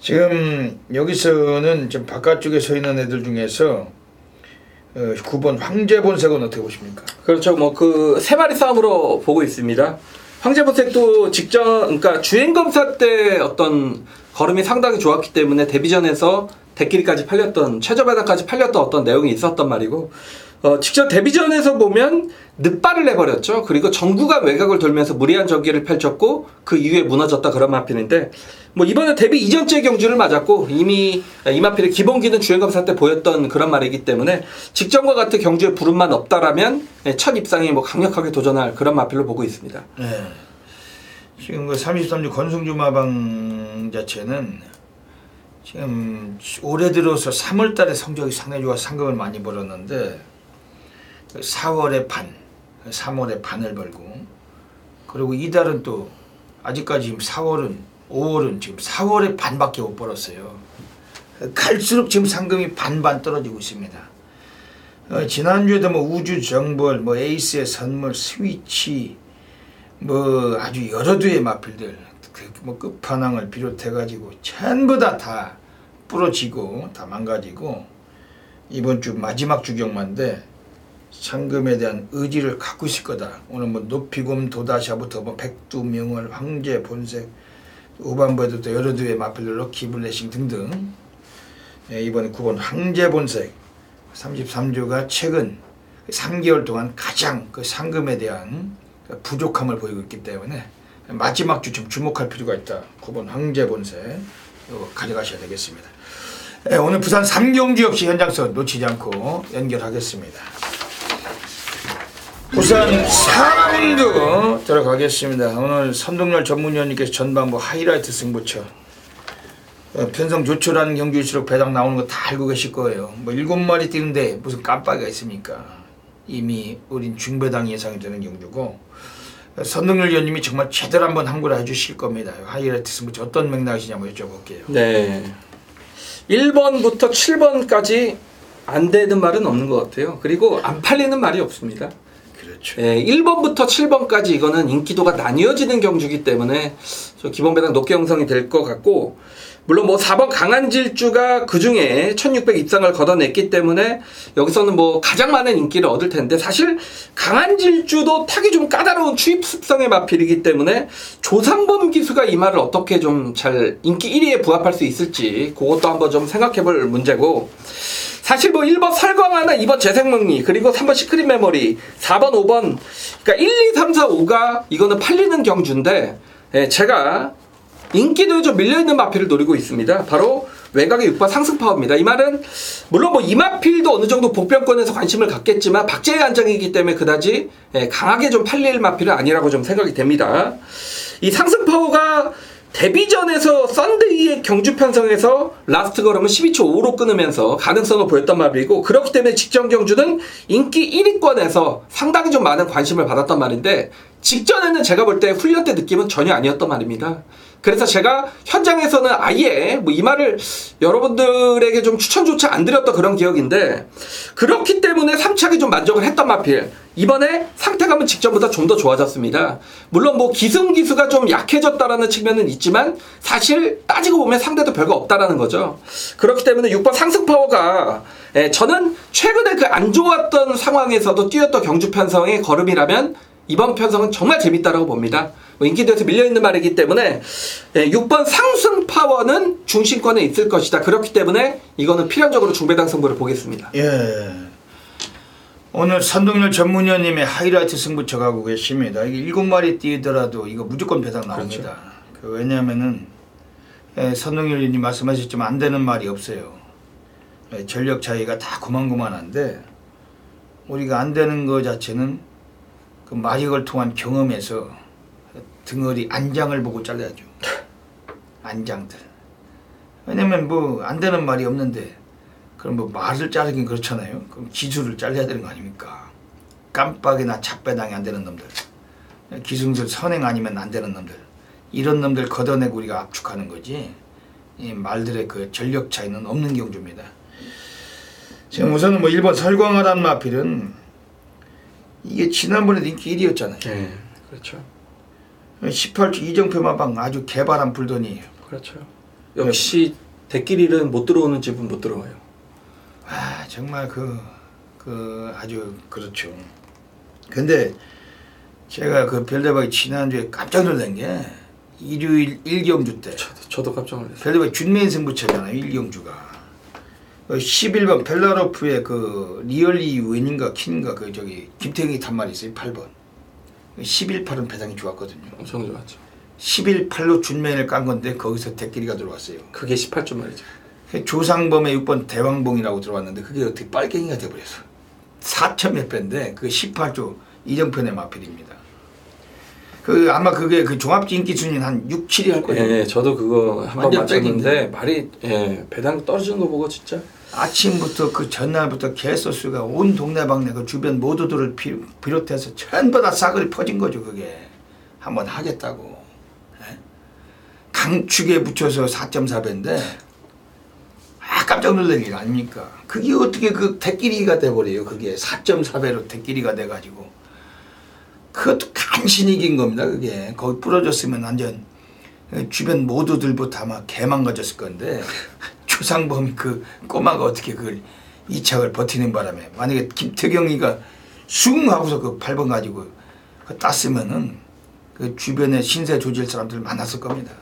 지금 여기서는 좀 바깥쪽에 서 있는 애들 중에서 9번 황제본색은 어떻게 보십니까? 그렇죠. 뭐 그 세 마리 싸움으로 보고 있습니다. 황제본색도 직전, 그러니까 주행 검사 때 어떤 걸음이 상당히 좋았기 때문에 데뷔전에서 대끼리까지 팔렸던, 최저배당까지 팔렸던 어떤 내용이 있었단 말이고, 직접 데뷔전에서 보면 늑발을 내버렸죠. 그리고 전구간 외곽을 돌면서 무리한 전기를 펼쳤고 그 이후에 무너졌다 그런 마필인데, 뭐 이번에 데뷔 이전째 경주를 맞았고 이미 이 마필의 기본기는 주행검사 때 보였던 그런 말이기 때문에 직전과 같은 경주에 부름만 없다라면 첫 입상이 뭐 강력하게 도전할 그런 마필로 보고 있습니다. 네. 지금 그 33주 권승주 마방 자체는 지금 올해 들어서 3월달에 성적이 상당히 좋아 상금을 많이 벌었는데 4월에 반, 3월에 반을 벌고, 그리고 이달은 또 아직까지 지금 5월은 지금 4월에 반밖에 못 벌었어요. 갈수록 지금 상금이 반반 떨어지고 있습니다. 지난주에도 뭐 우주 정벌, 뭐 에이스의 선물, 스위치, 뭐 아주 여러 두의 마필들, 뭐 끝판왕을 비롯해가지고 전부 다 부러지고 다 망가지고, 이번 주 마지막 주경마인데 상금에 대한 의지를 갖고 있을 거다. 오늘 뭐 높이곰 도다샤부터 뭐 백두명월, 황제 본색, 후반부에도 또 여러 두의 마필들, 럭키블레싱 등등. 이번에 9번 황제 본색 33주가 최근 3개월 동안 가장 그 상금에 대한 부족함을 보이고 있기 때문에 마지막 주 좀 주목할 필요가 있다. 9번 황제 본색 이거 가져가셔야 되겠습니다. 오늘 부산 3경주 역시 현장선 놓치지 않고 연결하겠습니다. 부산 4라운드 들어가겠습니다. 오늘 선동열 전문위원님께서 전반부 하이라이트 승부처, 편성 조촐한 경주일수록 배당 나오는 거 다 알고 계실 거예요. 뭐 7마리 뛰는데 무슨 깜빡이가 있습니까? 이미 우린 중배당 예상이 되는 경주고, 선동열 위원님이 정말 제대로 한번 항구를 해주실 겁니다. 하이라이트 승부처 어떤 맥락이시냐 한번 여쭤볼게요. 네, 1번부터 7번까지 안 되는 말은 없는 것 같아요. 그리고 안 팔리는 말이 없습니다. 그렇죠. 1번부터 7번까지 이거는 인기도가 나뉘어지는 경주기 때문에 저 기본 배당 높게 형성이 될 것 같고, 물론 뭐 4번 강한질주가 그 중에 1600 입상을 걷어냈기 때문에 여기서는 뭐 가장 많은 인기를 얻을 텐데, 사실 강한질주도 타기 좀 까다로운 추입 습성의 마필이기 때문에 조상범 기수가 이 말을 어떻게 좀 잘 인기 1위에 부합할 수 있을지 그것도 한번 좀 생각해 볼 문제고, 사실 뭐 1번 설광하나, 2번 재생명리, 그리고 3번 시크릿 메모리, 4번 5번, 그러니까 1, 2, 3, 4, 5가 이거는 팔리는 경주인데, 제가 인기도 좀 밀려있는 마필을 노리고 있습니다. 바로 외곽의 6번 상승파워입니다. 이 말은 물론 뭐 이 마필도 어느 정도 복병권에서 관심을 갖겠지만 박제의 안정이기 때문에 그다지 강하게 좀 팔릴 마필은 아니라고 좀 생각이 됩니다. 이 상승파워가 데뷔전에서 썬데이의 경주 편성에서 라스트 걸음은 12초 5로 끊으면서 가능성을 보였던 말이고, 그렇기 때문에 직전 경주는 인기 1위권에서 상당히 좀 많은 관심을 받았단 말인데, 직전에는 제가 볼 때 훈련 때 느낌은 전혀 아니었단 말입니다. 그래서 제가 현장에서는 아예 뭐 이 말을 여러분들에게 좀 추천조차 안 드렸던 그런 기억인데, 그렇기 때문에 3착에 좀 만족을 했던 마필, 이번에 상태감은 직전보다 좀 더 좋아졌습니다. 물론 뭐 기승기수가 좀 약해졌다라는 측면은 있지만 사실 따지고 보면 상대도 별거 없다라는 거죠. 그렇기 때문에 6번 상승파워가 저는 최근에 그 안 좋았던 상황에서도 뛰었던 경주 편성의 걸음이라면 이번 편성은 정말 재밌다라고 봅니다. 인기도에서 밀려있는 말이기 때문에 6번 상승파워는 중심권에 있을 것이다. 그렇기 때문에 이거는 필연적으로 중배당 승부를 보겠습니다. 예. 오늘 선동열 전문위원님의 하이라이트 승부처 가고 계십니다. 이게 7마리 뛰더라도 이거 무조건 배당 나옵니다. 그렇죠. 왜냐하면은 선동열 위원님 말씀하셨지만 안 되는 말이 없어요. 전력 차이가 다 고만고만한데, 우리가 안 되는 거 자체는 그 마력을 통한 경험에서 등어리 안장을 보고 잘라야죠. 안장들. 왜냐면 뭐 안 되는 말이 없는데, 그럼 뭐 말을 자르긴 그렇잖아요. 그럼 기술을 잘라야 되는 거 아닙니까? 깜빡이나 잡배당이 안 되는 놈들, 기승술 선행 아니면 안 되는 놈들, 이런 놈들 걷어내고 우리가 압축하는 거지, 이 말들의 그 전력 차이는 없는 경주입니다. 지금 우선은 뭐 1번 설광하란 마필은 이게 지난번에도 인기 1위였잖아요. 네, 그렇죠. 18주 이정표 마방 아주 개발한 불더니. 그렇죠. 역시 대끼리는 못 들어오는 집은 못 들어와요. 정말 아주 그렇죠. 근데 제가 그 별대박이 지난주에 깜짝 놀란 게 일요일 1경주 때 저도 깜짝 놀랐어요. 별대박이 준메인 승부처잖아요. 1경주가 11번 벨라로프의 그 리얼리 윈인가 킨인가 그 저기 김태경이 탄 말이 있어요. 8번 11-8은 배당이 좋았거든요. 엄청 좋았죠. 11-8로 준메인을 깐 건데 거기서 대끼리가 들어왔어요. 그게 18점 말이죠. 조상범의 6번 대왕봉이라고 들어왔는데 그게 어떻게 빨갱이가 돼버렸어. 4천 몇 배인데 그 18조 이정편의 마필입니다. 그 아마 그게 그 종합 인기 순위 한 6, 7위 할 거예요. 예, 저도 그거 한 번 완전 맞췄는데 말이 배당 떨어지는 거 보고 진짜 아침부터 그 전날부터 개소수가 온 동네방네 그 주변 모두들을 비롯해서 전부 다 싸그리 퍼진 거죠. 그게 한번 하겠다고. 예? 강축에 붙여서 4.4배인데 깜짝 놀랄 일 아닙니까? 그게 어떻게 그 대끼리가 돼버려요. 그게 4.4배로 대끼리가 돼가지고 그것도 간신히 이긴 겁니다. 그게 거기 부러졌으면 완전 주변 모두들부터 아마 개망가졌을 건데 조상범 그 꼬마가 어떻게 그걸 이착을 버티는 바람에 만약에 김태경이가 숭 하고서 그 8번 가지고 그 땄으면은 그 주변에 신세 조질 사람들 많았을 겁니다.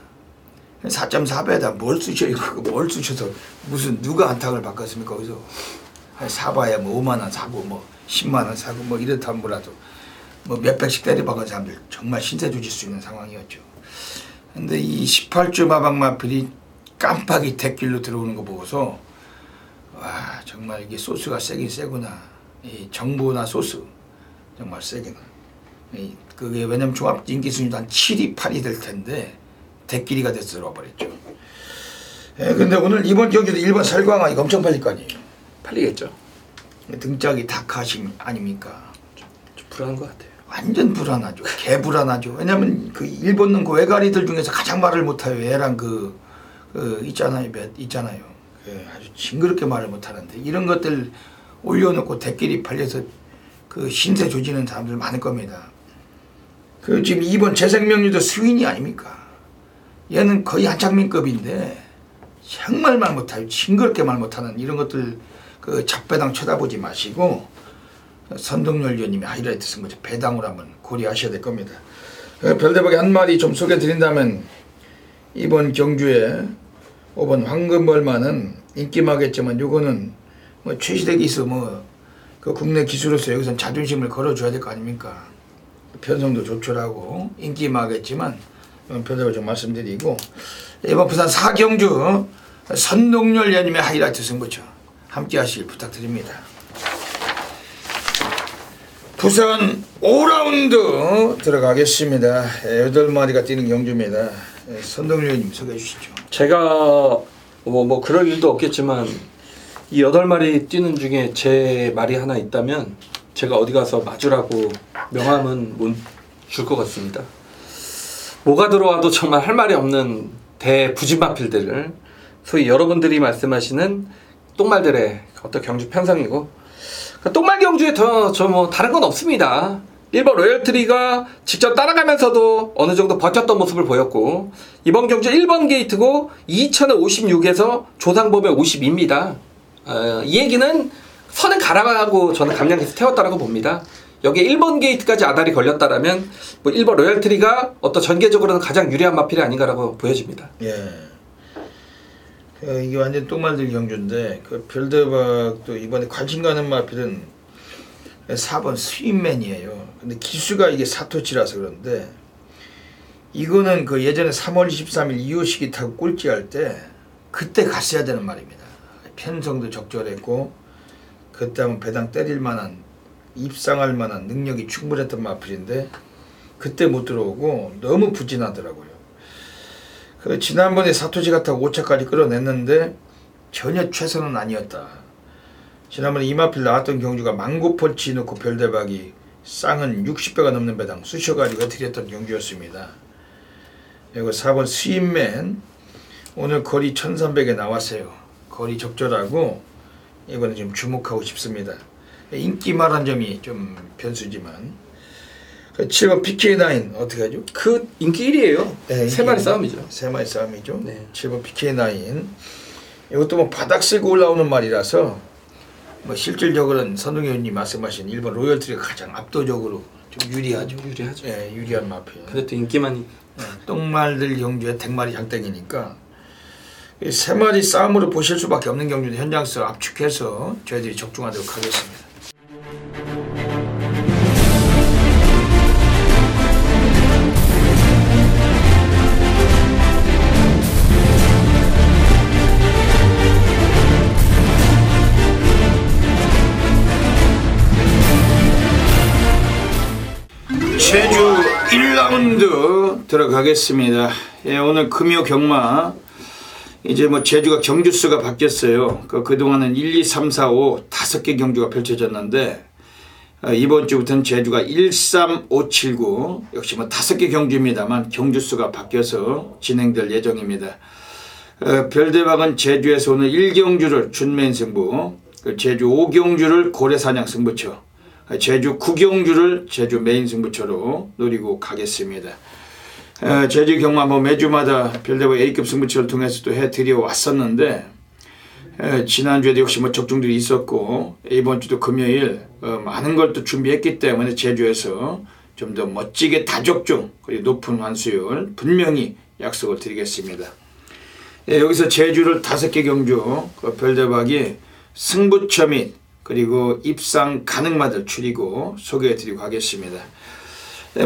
4.4배에다 뭘 쑤셔요? 뭘 쑤셔서 무슨 누가 한탕을 바꿨습니까? 거기서 사봐야 뭐 5만 원 사고 뭐 10만 원 사고 뭐 이렇다 뭐라도 뭐 몇백씩 때려박은 사람들 정말 신세 조질 수 있는 상황이었죠. 근데 이 18조 마방마필이 깜빡이 대길로 들어오는 거 보고서 와 정말 이게 소스가 세긴 세구나. 이 정보나 소스 정말 세긴. 그게 왜냐면 종합 인기 순위도 한 7위 8위 될 텐데 대끼리가 돼서 들어와 버렸죠. 근데 오늘 이번 경기도 1번 설광아 이거 엄청 팔릴 거 아니에요. 팔리겠죠. 등짝이 닭하심 아닙니까? 좀 불안한 것 같아요. 완전 불안하죠. 개 불안하죠. 왜냐면 그 일본는 그 외가리들 중에서 가장 말을 못해요. 얘랑 그 있잖아요. 아주 징그럽게 말을 못하는데 이런 것들 올려놓고 대끼리 팔려서 그 신세 조지는 사람들 많을 겁니다. 그 지금 이번 재생명류도 스윈이 아닙니까? 얘는 거의 한창민급인데 정말 말 못해요. 징그럽게 말 못하는 이런 것들 그 잡배당 쳐다보지 마시고 선동열 위원님이 하이라이트 쓴 거죠. 배당으로 한번 고려하셔야 될 겁니다. 별대박이 한 마리 좀 소개해 드린다면 이번 경주에 5번 황금벌만은 인기마겠지만 요거는 뭐 최시대 기수 그 국내 기수로서 여기선 자존심을 걸어줘야 될 거 아닙니까? 편성도 조촐하고 인기마겠지만 별대박 좀 말씀드리고 이번 부산 사경주 선동열 위원님의 하이라이트 쓴 거죠. 함께 하시길 부탁드립니다. 부산 5라운드 들어가겠습니다. 8마리가 뛰는 경주입니다. 선동열 위원님 소개해 주시죠. 제가 뭐 그럴 일도 없겠지만 이 8마리 뛰는 중에 제 말이 하나 있다면 제가 어디 가서 맞으라고 명함은 못 줄 것 같습니다. 뭐가 들어와도 정말 할 말이 없는 대부진마필들을 소위 여러분들이 말씀하시는 똥말들의 어떤 경주 편성이고 똥말 경주에 뭐 다른 건 없습니다. 1번 로열트리가 직접 따라가면서도 어느 정도 버텼던 모습을 보였고 이번 경주 1번 게이트고 2,000에 56에서 조상범의 52입니다. 이 얘기는 선은 가라고 저는 감량해서 태웠다라고 봅니다. 여기에 1번 게이트까지 아달이 걸렸다라면 뭐 1번 로열트리가 어떤 전개적으로는 가장 유리한 마필이 아닌가라고 보여집니다. 예. 이게 완전 똥말들 경주인데 그 별대박도 이번에 관심 가는 마필은 4번 스윗맨이에요. 근데 기수가 이게 사토치라서 그런데 이거는 그 예전에 3월 23일 이호식이 타고 꼴찌할 때 그때 갔어야 되는 말입니다. 편성도 적절했고 그때 하면 배당 때릴 만한 입상할 만한 능력이 충분했던 마필인데 그때 못 들어오고 너무 부진하더라고요. 그 지난번에 사토시가 타고 5차까지 끌어냈는데 전혀 최선은 아니었다. 지난번에 이 마필 나왔던 경주가 망고펀치 놓고 별대박이 쌍은 60배가 넘는 배당 쑤셔가지고 드렸던 경주였습니다. 그리고 4번 스윗맨 오늘 거리 1300에 나왔어요. 거리 적절하고 이번에 좀 주목하고 싶습니다. 인기말한 점이 좀 변수지만 7번 PK9 어떻게 하죠? 그 인기 1위에요. 네, 3마리 싸움이죠. 3마리 싸움이죠. 네. 7번 PK9 이것도 뭐 바닥 쓸고 올라오는 말이라서 뭐 실질적으로는 선동현님 말씀하신 1번 로열트리가 가장 압도적으로 좀 유리하죠. 유리하죠. 예, 유리한 마필. 그래도 인기만 똥말들 경주에 댁말이 장땡이니까 세 마리 싸움으로 보실 수밖에 없는 경주인데 현장에서 압축해서 저희들이 적중하도록 하겠습니다. 제주 1라운드 들어가겠습니다. 예, 오늘 금요 경마 이제 뭐 제주가 경주수가 바뀌었어요. 그동안은 1, 2, 3, 4, 5 5개 경주가 펼쳐졌는데 이번 주부터는 제주가 1, 3, 5, 7, 9 역시 뭐 5개 경주입니다만 경주수가 바뀌어서 진행될 예정입니다. 별대박은 제주에서 오늘 1경주를 준메인 승부, 제주 5경주를 고래사냥 승부처, 제주 9경주를 제주 메인 승부처로 노리고 가겠습니다. 제주 경마 뭐 매주마다 별대박 A급 승부처를 통해서도 해드려 왔었는데 지난주에도 역시 뭐 적중들이 있었고 이번 주도 금요일 많은 걸 또 준비했기 때문에 제주에서 좀 더 멋지게 다적중 그리고 높은 환수율 분명히 약속을 드리겠습니다. 여기서 제주를 5개 경주 별대박이 승부처 및 그리고 입상 가능마들 추리고 소개해드리고 하겠습니다.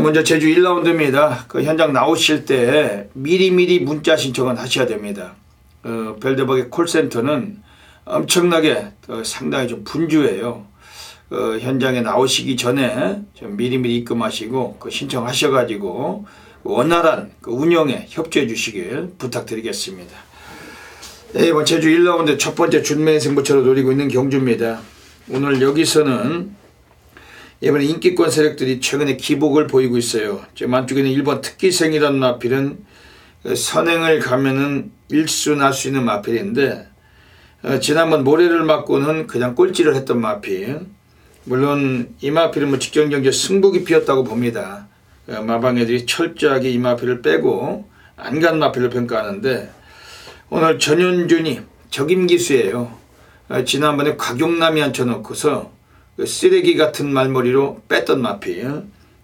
먼저 제주 1라운드입니다. 현장 나오실 때 미리미리 문자 신청은 하셔야 됩니다. 별대박의 콜센터는 엄청나게 상당히 좀 분주해요. 현장에 나오시기 전에 좀 미리미리 입금하시고 신청하셔가지고 원활한 운영에 협조해 주시길 부탁드리겠습니다. 이번 제주 1라운드 첫 번째 준메인 승부처로 노리고 있는 경주입니다. 오늘 여기서는 이번에 인기권 세력들이 최근에 기복을 보이고 있어요. 지금 안쪽에는 1번 특기생이라는 마필은 선행을 가면은 일수 날 수 있는 마필인데 지난번 모래를 맞고는 그냥 꼴찌를 했던 마필. 물론 이 마필은 뭐 직전 경기에 승복이 피었다고 봅니다. 마방애들이 철저하게 이 마필을 빼고 안 간 마필을 평가하는데 오늘 전현준이 적임기수예요. 지난번에 곽용남이 앉혀놓고서 쓰레기 같은 말머리로 뺐던 마필,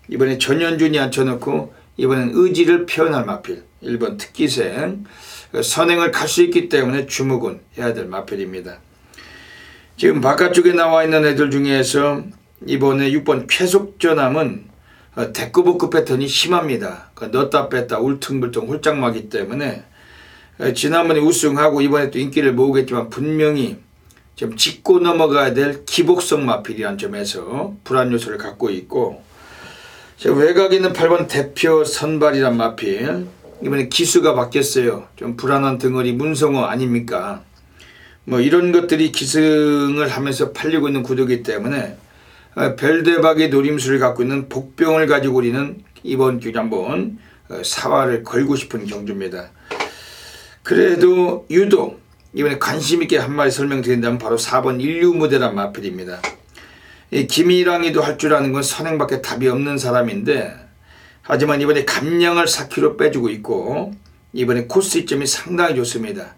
이번에 전현준이 앉혀놓고 이번엔 의지를 표현할 마필, 1번 특기생, 선행을 갈 수 있기 때문에 주목은 해야 될 마필입니다. 지금 바깥쪽에 나와 있는 애들 중에서 이번에 6번 쾌속전함은 대꾸복구 패턴이 심합니다. 넣었다 뺐다 울퉁불퉁 홀짝마기 때문에 지난번에 우승하고 이번에 또 인기를 모으겠지만 분명히 좀 짚고 넘어가야 될 기복성 마필이라는 점에서 불안 요소를 갖고 있고, 외곽에 있는 8번 대표 선발이란 마필, 이번에 기수가 바뀌었어요. 좀 불안한 덩어리 문성호 아닙니까? 뭐 이런 것들이 기승을 하면서 팔리고 있는 구도이기 때문에 별대박의 노림수를 갖고 있는 복병을 가지고 우리는 이번 주에 한번 사활을 걸고 싶은 경주입니다. 그래도 유독 이번에 관심있게 한 마디 설명드린다면 바로 4번 인류무대란 마필입니다. 김이랑이도 할 줄 아는 건 선행밖에 답이 없는 사람인데, 하지만 이번에 감량을 4kg 빼주고 있고 이번에 코스 이점이 상당히 좋습니다.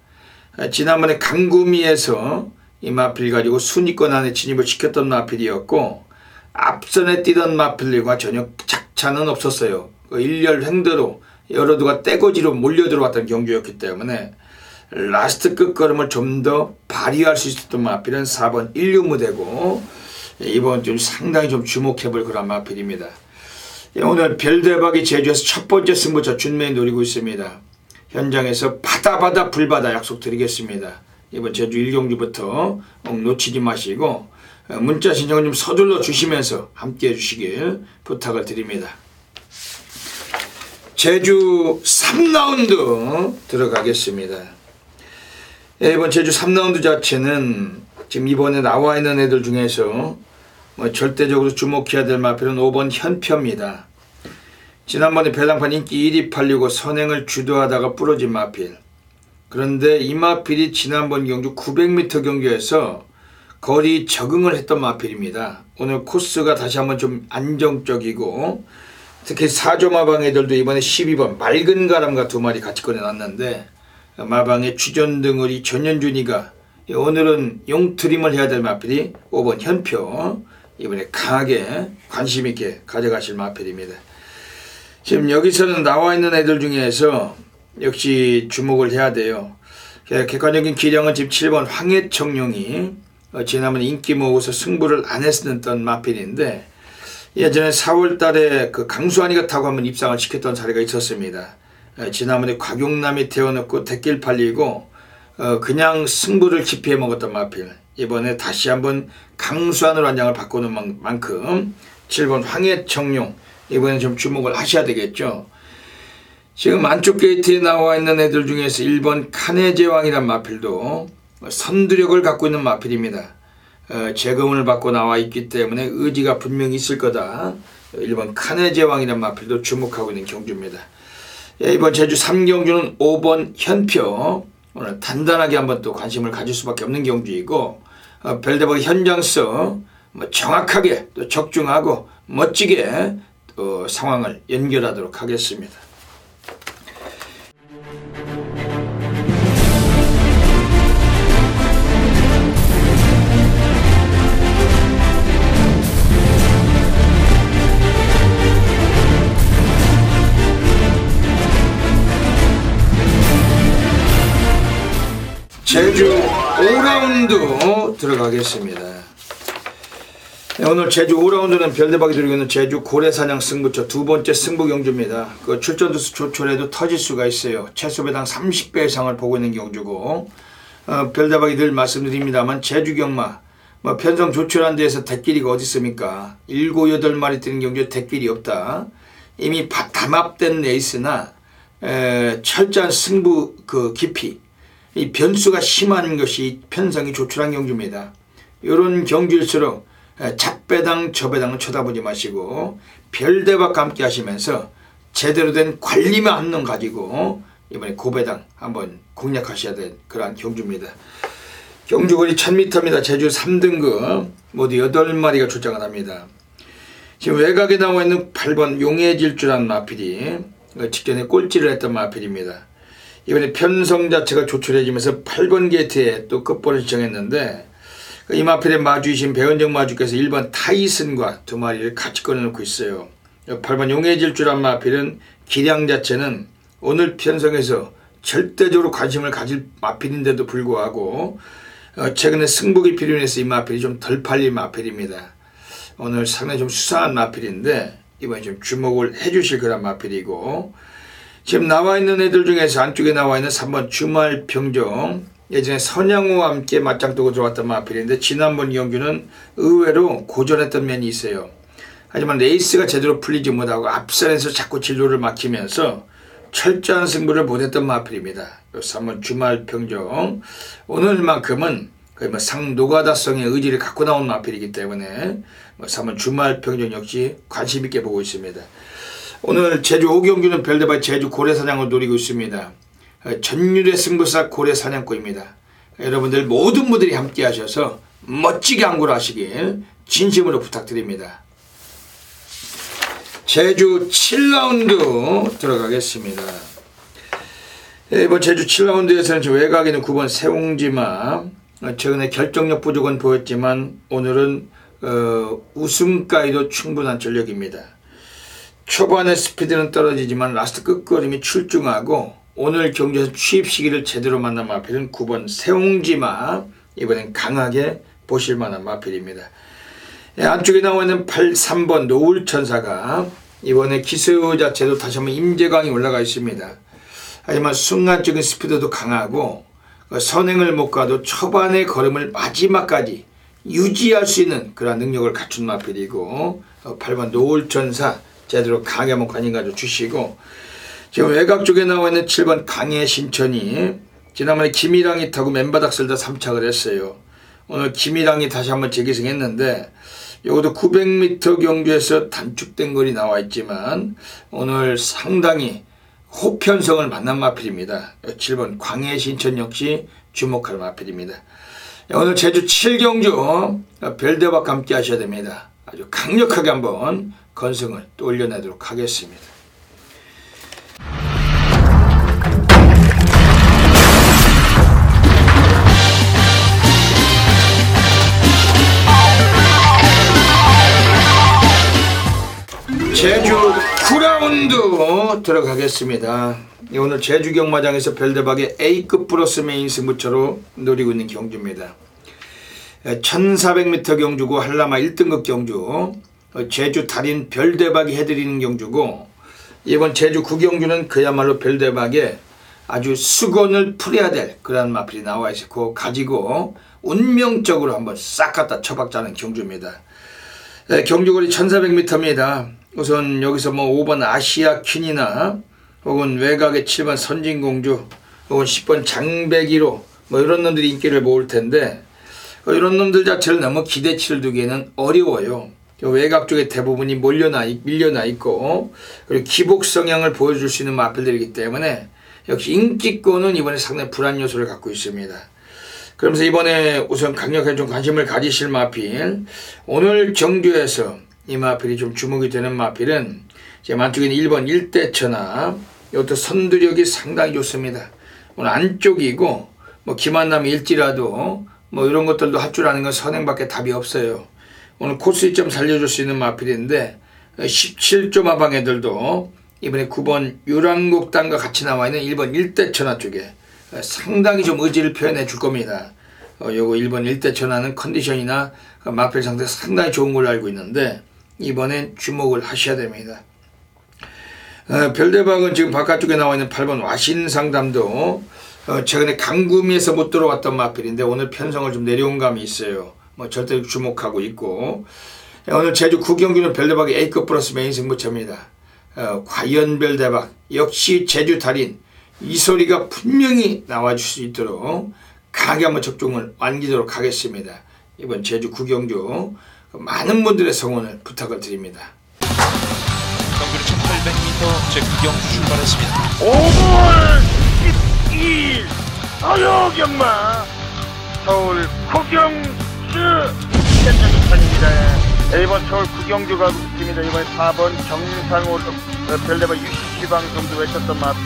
지난번에 강구미에서 이 마필 가지고 순위권 안에 진입을 시켰던 마필이었고 앞선에 뛰던 마필들과 전혀 착차는 없었어요. 일렬 횡도로 여러 두가 떼거지로 몰려 들어왔던 경주였기 때문에 라스트 끝걸음을 좀 더 발휘할 수 있었던 마필은 4번 인류무대고 이번 주 상당히 좀 주목해볼 그런 마필입니다. 오늘 별대박이 제주에서 첫 번째 승부처 준메인 노리고 있습니다. 현장에서 바다 불바다 약속드리겠습니다. 이번 제주 1경주부터 놓치지 마시고 문자 신청을 좀 서둘러 주시면서 함께 해주시길 부탁을 드립니다. 제주 3라운드 들어가겠습니다. 이번 제주 3라운드 자체는 지금 이번에 나와 있는 애들 중에서 절대적으로 주목해야 될 마필은 5번 현표입니다. 지난번에 배당판 인기 1위 팔리고 선행을 주도하다가 부러진 마필. 그런데 이 마필이 지난번 경주 900m 경주에서 거리 적응을 했던 마필입니다. 오늘 코스가 다시 한번 좀 안정적이고 특히 4조 마방 애들도 이번에 12번 맑은 가람과 2마리 같이 꺼내놨는데 마방의 주전 덩어리 전현준이가 오늘은 용트림을 해야 될 마필이 5번 현표 이번에 강하게 관심 있게 가져가실 마필입니다. 지금 여기서는 나와 있는 애들 중에서 역시 주목을 해야 돼요. 객관적인 기량은 지금 7번 황해청룡이 지난번 인기 모으고서 승부를 안 했었던 마필인데, 예전에 4월 달에 그 강수환이가 타고 한번 입상을 시켰던 사례가 있었습니다. 지난번에 곽용남이 태워놓고 대길 팔리고 그냥 승부를 기피해 먹었던 마필, 이번에 다시 한번 강수환으로 한 장을 바꾸는 만큼 7번 황해청룡 이번에 좀 주목을 하셔야 되겠죠. 지금 안쪽 게이트에 나와 있는 애들 중에서 1번 카네제왕이란 마필도 선두력을 갖고 있는 마필입니다. 재검을 받고 나와 있기 때문에 의지가 분명히 있을 거다. 1번 카네제왕이란 마필도 주목하고 있는 경주입니다. 이번 제주 3경주는 5번 현표, 오늘 단단하게 한번 또 관심을 가질 수밖에 없는 경주이고, 별대박 현장서 정확하게 또 적중하고 멋지게 또 상황을 연결하도록 하겠습니다. 제주 5라운드 들어가겠습니다. 오늘 제주 5라운드는 별대박이 들고 있는 제주 고래사냥 승부처 두 번째 승부 경주입니다. 그 출전두수 조촐해도 터질 수가 있어요. 최소배당 30배 이상을 보고 있는 경주고, 별대박이 늘 말씀드립니다만 제주 경마 편성 조촐한 데에서 대끼리가 어디 있습니까? 7, 8마리 뛰는 경주에 대끼리 없다. 이미 담합된 레이스나 철저한 승부 그 깊이, 이 변수가 심한 것이 편성이 조촐한 경주입니다. 이런 경주일수록 잡배당 저배당은 쳐다보지 마시고 별대박과 함께 하시면서 제대로 된 관리만 한놈 가지고 이번에 고배당 한번 공략하셔야 될 그러한 경주입니다. 경주거리 1000m입니다. 제주 3등급 모두 8마리가 출장을 합니다. 지금 외곽에 나와 있는 8번 용해질주란 마필이 직전에 꼴찌를 했던 마필입니다. 이번에 편성 자체가 조촐해지면서 8번 게이트에 또 끝번을 지정했는데, 이 마필의 마주이신 배은정 마주께서 1번 타이슨과 두 마리를 같이 꺼내놓고 있어요. 8번 용해질주란 마필은 기량 자체는 오늘 편성에서 절대적으로 관심을 가질 마필인데도 불구하고 최근에 승복이 필요해서 이 마필이 좀 덜 팔린 마필입니다. 오늘 상당히 좀 수상한 마필인데 이번에 좀 주목을 해주실 그런 마필이고, 지금 나와 있는 애들 중에서 안쪽에 나와 있는 3번 주말평정, 예전에 선양호와 함께 맞짱 뜨고 들어왔던 마필인데 지난번 경주는 의외로 고전했던 면이 있어요. 하지만 레이스가 제대로 풀리지 못하고 앞선에서 자꾸 진로를 막히면서 철저한 승부를 못했던 마필입니다. 3번 주말평정, 오늘만큼은 거의 상노가다성의 의지를 갖고 나온 마필이기 때문에 3번 주말평정 역시 관심 있게 보고 있습니다. 오늘 제주 5경주는 별대박 제주 고래사냥을 노리고 있습니다. 전율의 승부사 고래사냥꾼입니다. 여러분들 모든 분들이 함께 하셔서 멋지게 안구를 하시길 진심으로 부탁드립니다. 제주 7라운드 들어가겠습니다. 이번 제주 7라운드에서는 외곽에 있는 9번 세옹지마, 최근에 결정력 부족은 보였지만 오늘은 우승가에도 충분한 전력입니다. 초반에 스피드는 떨어지지만 라스트 끝걸음이 출중하고 오늘 경주에서 취입 시기를 제대로 만난 마필은 9번 세옹지마, 이번엔 강하게 보실만한 마필입니다. 안쪽에 나와 있는 3번 노을천사가 이번에 기수 자체도 다시 한번 임재광이 올라가 있습니다. 하지만 순간적인 스피드도 강하고 선행을 못 가도 초반의 걸음을 마지막까지 유지할 수 있는 그런 능력을 갖춘 마필이고, 8번 노을천사 제대로 강하게 한번 관심 가져 주시고, 지금 외곽 쪽에 나와 있는 7번 강해신천이 지난번에 김일랑이 타고 맨바닥 쓸다 3착을 했어요. 오늘 김일랑이 다시 한번 재기승했는데 이것도 900m 경주에서 단축된 거리 나와 있지만 오늘 상당히 호편성을 만난 마필입니다. 7번 광해신천 역시 주목할 마필입니다. 오늘 제주 7경주 별대박과 함께 하셔야 됩니다. 아주 강력하게 한번 건승을 또 올려내도록 하겠습니다. 제주 9라운드 들어가겠습니다. 오늘 제주 경마장에서 별대박의 A급 플러스 메인 승부처로 노리고 있는 경주입니다. 1400m 경주고 한라마 1등급 경주, 제주 달인 별대박이 해드리는 경주고, 이번 제주 9경주는 그야말로 별대박에 아주 수건을 풀어야 될 그런 마필이 나와 있어 그거 가지고 운명적으로 한번 싹 갖다 쳐박자는 경주입니다. 경주거리 1400m입니다. 우선 여기서 뭐 5번 아시아 퀸이나 혹은 외곽의 7번 선진공주 혹은 10번 장배기로 뭐 이런 놈들이 인기를 모을 텐데, 이런 놈들 자체를 너무 기대치를 두기에는 어려워요. 외곽 쪽에 대부분이 밀려나 있고, 그리고 기복 성향을 보여줄 수 있는 마필들이기 때문에 역시 인기권은 이번에 상당히 불안 요소를 갖고 있습니다. 그러면서 이번에 우선 강력하게 좀 관심을 가지실 마필, 오늘 경주에서 이 마필이 좀 주목이 되는 마필은 제 만쪽에는 1번 일대천하, 이것도 선두력이 상당히 좋습니다. 오늘 안쪽이고 뭐 기만남이 일지라도 뭐 이런 것들도 할 줄 아는 건 선행밖에 답이 없어요. 오늘 코스 2점 살려줄 수 있는 마필인데 17조 마방 애들도 이번에 9번 유랑곡당과 같이 나와 있는 1번 일대천하 쪽에 상당히 좀 의지를 표현해 줄 겁니다. 요거 1번 일대천하는 컨디션이나 마필 상태 상당히 좋은 걸로 알고 있는데 이번엔 주목을 하셔야 됩니다. 별대박은 지금 바깥쪽에 나와 있는 8번 와신상담도 최근에 강구미에서 못 들어왔던 마필인데 오늘 편성을 좀 내려온 감이 있어요. 뭐 절대 주목하고 있고, 오늘 제주 9경주는 별대박의 A급 플러스 메인 승부처입니다. 과연 별대박 역시 제주 달인 이 소리가 분명히 나와줄 수 있도록 강하게 한번 적중을 안기도록 하겠습니다. 이번 제주 9경주 많은 분들의 성원을 부탁을 드립니다. 경주는 1800m 제9경주 출발했습니다. 5월 12일 서요경마 서울 구경주 현장판입니다. 이번 서울 구경주가 있습니다. 이번에 4번 정상으로 별대박 UCC 방송도 외쳤던 마필,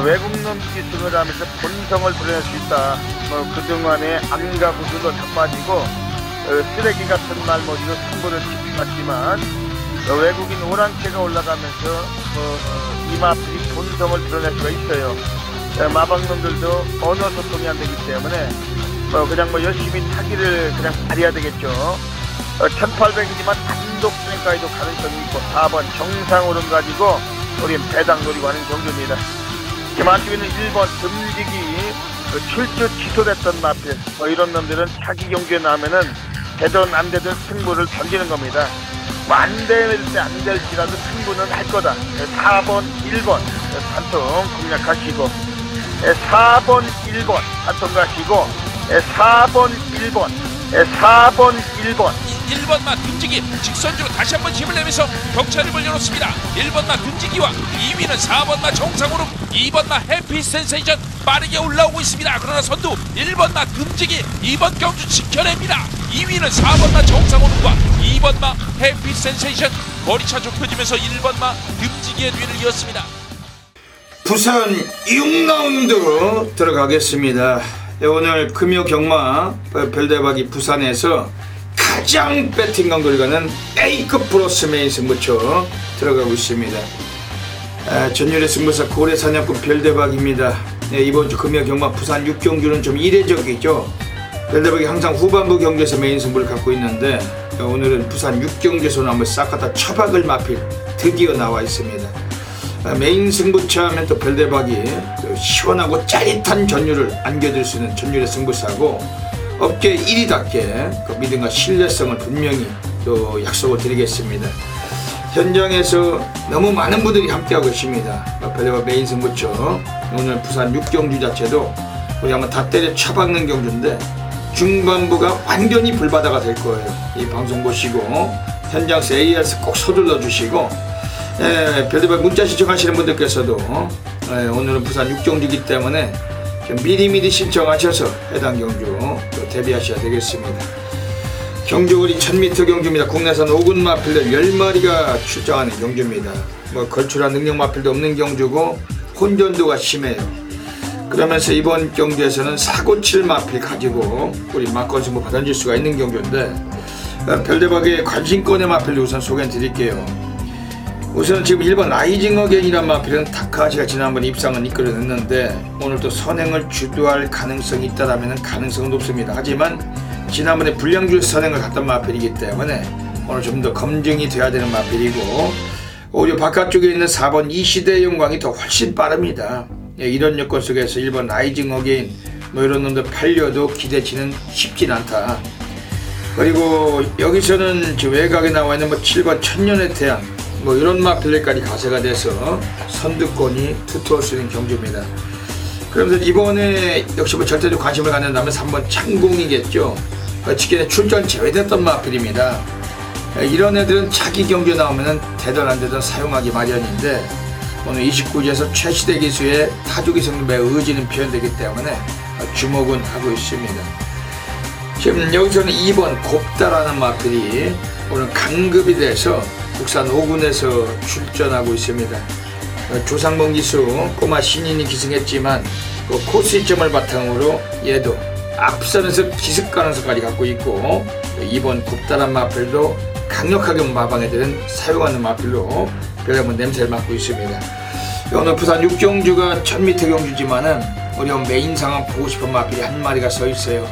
외국놈 기승을 하면서 본성을 드러낼 수 있다. 그동안에 안가부들로 자빠지고 쓰레기 같은 말 이런 승부를 지켰지만 외국인 오랑캐가 올라가면서 이 마필이 본성을 드러낼 수가 있어요. 마방놈들도 언어 소통이 안 되기 때문에 그냥 열심히 타기를 그냥 발휘해야 되겠죠. 1800이지만 단독 승까지도 가능성이 있고 4번 정상오름 가지고 우리 배당 노리고 하는 경주입니다. 지금 안쪽에는 1번 금직이 출주 취소됐던 마필, 이런 놈들은 차기 경주에 나오면은 되든 안 되든 승부를 던지는 겁니다. 안 될 때 안 될지라도 승부는 할 거다. 4번 1번 한통 공략하시고, 4번 1번 한통 가시고, 4번 1번 4번 1번 1번마 금지기 직선주로 다시 한번 힘을 내면서 격차를 벌려놓습니다. 1번마 금지기와 2위는 4번마 정상으로 2번마 해피 센세이션 빠르게 올라오고 있습니다. 그러나 선두 1번마 금지기 2번 경주 지켜냅니다. 2위는 4번마 정상오름과 2번마 해피 센세이션 거리차 좁혀지면서 1번마 금지기의 뒤를 이었습니다. 부산 6라운드 들어가겠습니다. 오늘 금요 경마 별대박이 부산에서 가장 배팅강 돌가는 A급 플러스 메인 승부처 들어가고 있습니다. 전율의 승부사 고래사냥꾼 별대박입니다. 이번 주 금요 경마 부산 6경주는 좀 이례적이죠. 별대박이 항상 후반부 경주에서 메인 승부를 갖고 있는데 오늘은 부산 6경주에서는 한번 싹 갖다 처박을 마필 드디어 나와 있습니다. 메인 승부차 하면 또 별대박이 시원하고 짜릿한 전율을 안겨줄 수 있는 전율의 승부사고, 업계 1위답게 그 믿음과 신뢰성을 분명히 또 약속을 드리겠습니다. 현장에서 너무 많은 분들이 함께하고 계십니다. 별대박 메인 승부처 오늘 부산 6경주 자체도 우리 한번 다 때려 쳐박는 경주인데 중반부가 완전히 불바다가 될 거예요. 이 방송 보시고 현장에서 ARS 꼭 서둘러 주시고, 별대박 문자 신청하시는 분들께서도 오늘은 부산 6경주이기 때문에 좀 미리미리 신청하셔서 해당 경주 또 대비하셔야 되겠습니다. 경주거리 1000m 경주입니다. 국내산 5군 마필들 10마리가 출장하는 경주입니다. 걸출한 능력 마필도 없는 경주고 혼전도가 심해요. 그러면서 이번 경주에서는 사고칠 마필 가지고 우리 막건 승부 받아줄 수가 있는 경주인데 별대박의 관심권의 마필도 우선 소개해 드릴게요. 우선 지금 1번 라이징 어게인이란 마필은 타카하시가 지난번 입상은 이끌어냈는데 오늘 또 선행을 주도할 가능성이 있다라면 가능성은 높습니다. 하지만 지난번에 불량주에서 선행을 갔던 마필이기 때문에 오늘 좀 더 검증이 돼야 되는 마필이고, 오히려 바깥쪽에 있는 4번 이시대 영광이 더 훨씬 빠릅니다. 예, 이런 여건 속에서 1번 라이징 어게인 뭐 이런 놈들 팔려도 기대치는 쉽진 않다. 그리고 여기서는 외곽에 나와 있는 뭐 7번 천년의 태양 뭐 이런 마필들까지 가세가 돼서 선두권이 투투할 수 있는 경주입니다. 그러면서 이번에 역시 뭐 절대적 관심을 갖는다면 3번 창공이겠죠. 직전에 출전 제외됐던 마필입니다. 이런 애들은 자기 경주에 나오면 되든 안 되든 사용하기 마련인데 오늘 29지에서 최시대 기수의 타주기 성능의 의지는 표현되기 때문에 주목은 하고 있습니다. 지금 여기서는 2번 곱다라는 마필이 오늘 강급이 돼서 국산 5군에서 출전하고 있습니다. 조상범 기수 꼬마 신인이 기승했지만 그 코스 이점을 바탕으로 얘도 앞선에서 기습 가능성까지 갖고 있고 2번 곱다란 마필도 강력하게 마방애들은 사용하는 마필로 별다른 냄새를 맡고 있습니다. 오늘 부산 6경주가 1000m 경주지만은 우리 메인 상황 보고 싶은 마필이 한 마리가 서 있어요.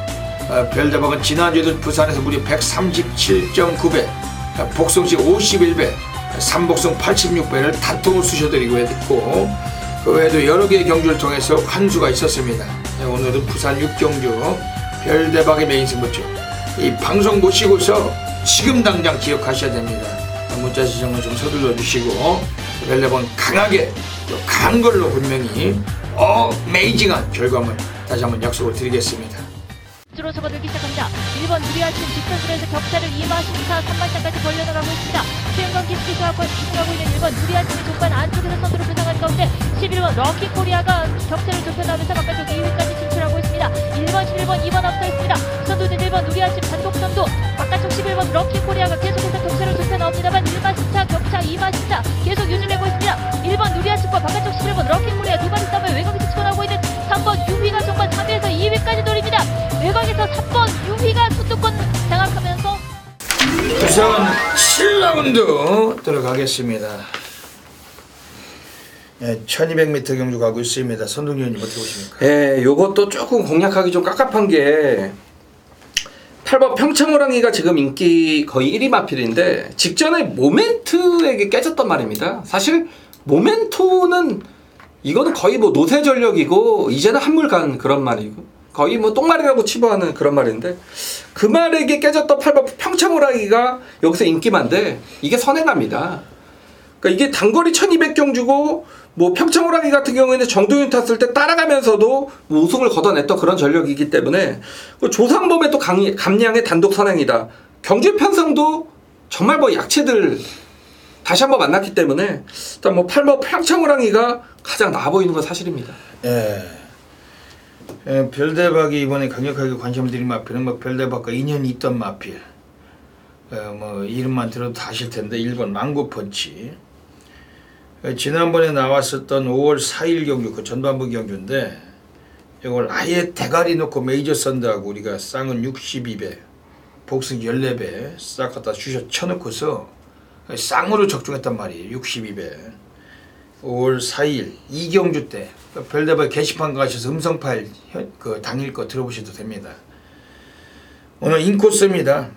별대박은 지난주에도 부산에서 무려 137.9배, 복성시 51배, 삼복성 86배를 단통을 쑤셔드리고 했고, 그 외에도 여러 개의 경주를 통해서 환수가 있었습니다. 오늘은 부산 6경주 별대박의 메인 승부죠. 이 방송 보시고서 지금 당장 기억하셔야 됩니다. 문자 지정을 좀 서둘러 주시고 별대박은 강하게 또 강한 걸로 분명히 어메이징한 결과물 다시 한번 약속을 드리겠습니다. 주로 접어들기 시작합니다. 1번 누리아침 직선으로에서 격차를 2마신차 3마차까지 벌려나가고 있습니다. 최은건 깊이 수하고 있는 1번 누리아침이 족반 안쪽에서 선두로 부상한 가운데 11번 럭키코리아가 격차를 좁혀나오면서 바깥쪽 2위까지 진출하고 있습니다. 1번 11번 2번 앞서 있습니다. 선두는 1번 누리아침 단독 선두, 바깥쪽 11번 럭키코리아가 계속해서 격차를 좁혀나옵니다만 1마신차 격차 2마신차 계속 유지되고 있습니다. 1번 누리아침과 바깥쪽 11번 럭키코리아 두 마리 싸움에 외곽에서 치고 나오고 있는 3번 유휘가 정말 3위에서 2위까지 노립니다. 외곽에서 3번 유휘가 수도권 장악하면서 우선 7라운드 들어가겠습니다. 1200m 경주 가고 있습니다. 선동위원님 어떻게 보십니까? 예, 요것도 조금 공략하기 좀 깝깝한 게 8번 평창호랑이가 지금 인기 거의 1위 마필인데 직전에 모멘트에게 깨졌단 말입니다. 사실 모멘토는 이거는 거의 뭐 노세 전력이고 이제는 한물 간 그런 말이고 거의 뭐 똥말이라고 치부하는 그런 말인데 그 말에게 깨졌던 8번 평창호랑이가 여기서 인기만데 이게 선행합니다. 그러니까 이게 단거리 1200경주고 뭐 평창호랑이 같은 경우에는 정도윤 탔을 때 따라가면서도 뭐 우승을 걷어냈던 그런 전력이기 때문에 조상범의 또 감량의 단독 선행이다. 경주 편성도 정말 뭐 약체들 다시 한번 만났기 때문에 일단 뭐 8번 평창호랑이가 가장 나아 보이는 건 사실입니다. 별대박이 이번에 강력하게 관심을 드린 마필은 뭐 별대박과 인연이 있던 마필, 뭐 이름만 들어도 다 아실 텐데 1번 망고펀치. 지난번에 나왔었던 5월 4일 경주 그 전반부 경주인데 이걸 아예 대가리 놓고 메이저 썬드하고 우리가 쌍은 62배, 복승 14배 싹 갖다 쳐놓고서 쌍으로 적중했단 말이에요. 62배. 5월 4일 이경주 때 별대박 게시판 가셔서 음성 파일 그 당일 거 들어보셔도 됩니다. 오늘 인코스입니다.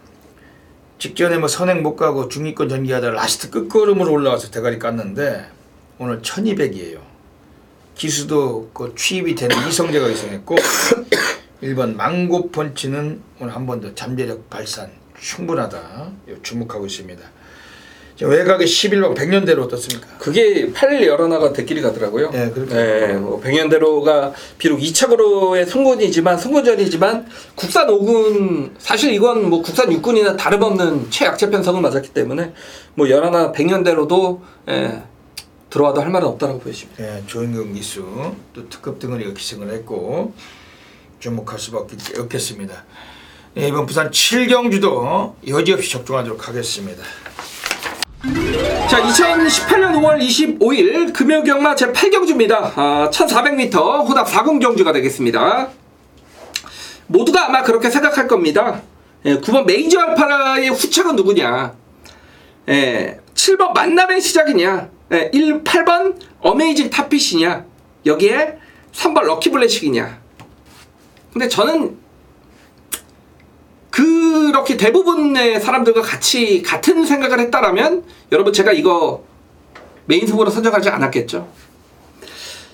직전에 뭐 선행 못 가고 중위권 전개하다가 라스트 끝걸음으로 올라와서 대가리 깠는데 오늘 1200이에요. 기수도 그 취입이 되는 이성재가 이성했고 1번 망고펀치는 오늘 한 번 더 잠재력 발산 충분하다 주목하고 있습니다. 외곽에 11번 백년대로 어떻습니까? 그게 8일 열어나가 대끼리 가더라고요. 네, 그렇죠. 네, 뭐 백년대로가 비록 2차로의 승군전이지만 국산 5군 사실 이건 뭐 국산 6군이나 다름없는 최약체 편성을 맞았기 때문에 뭐 열어나 백년대로도 들어와도 할 말은 없다라고 보여집니다. 네, 조인경 기수 또 특급 등을 기승을 했고 주목할 수밖에 없겠습니다. 네, 이번 부산 7경주도 여지없이 적중하도록 하겠습니다. 자, 2018년 5월 25일 금요경마 제8경주입니다. 1400m 혼합 4군 경주가 되겠습니다. 모두가 아마 그렇게 생각할 겁니다. 9번 메이저 알파라의 후착은 누구냐. 7번 만남의 시작이냐, 8번 어메이징 탑핏이냐, 여기에 3번 럭키블래식이냐. 근데 저는 그렇게 대부분의 사람들과 같은 생각을 했다라면 여러분 제가 이거 메인 승부로 선정하지 않았겠죠.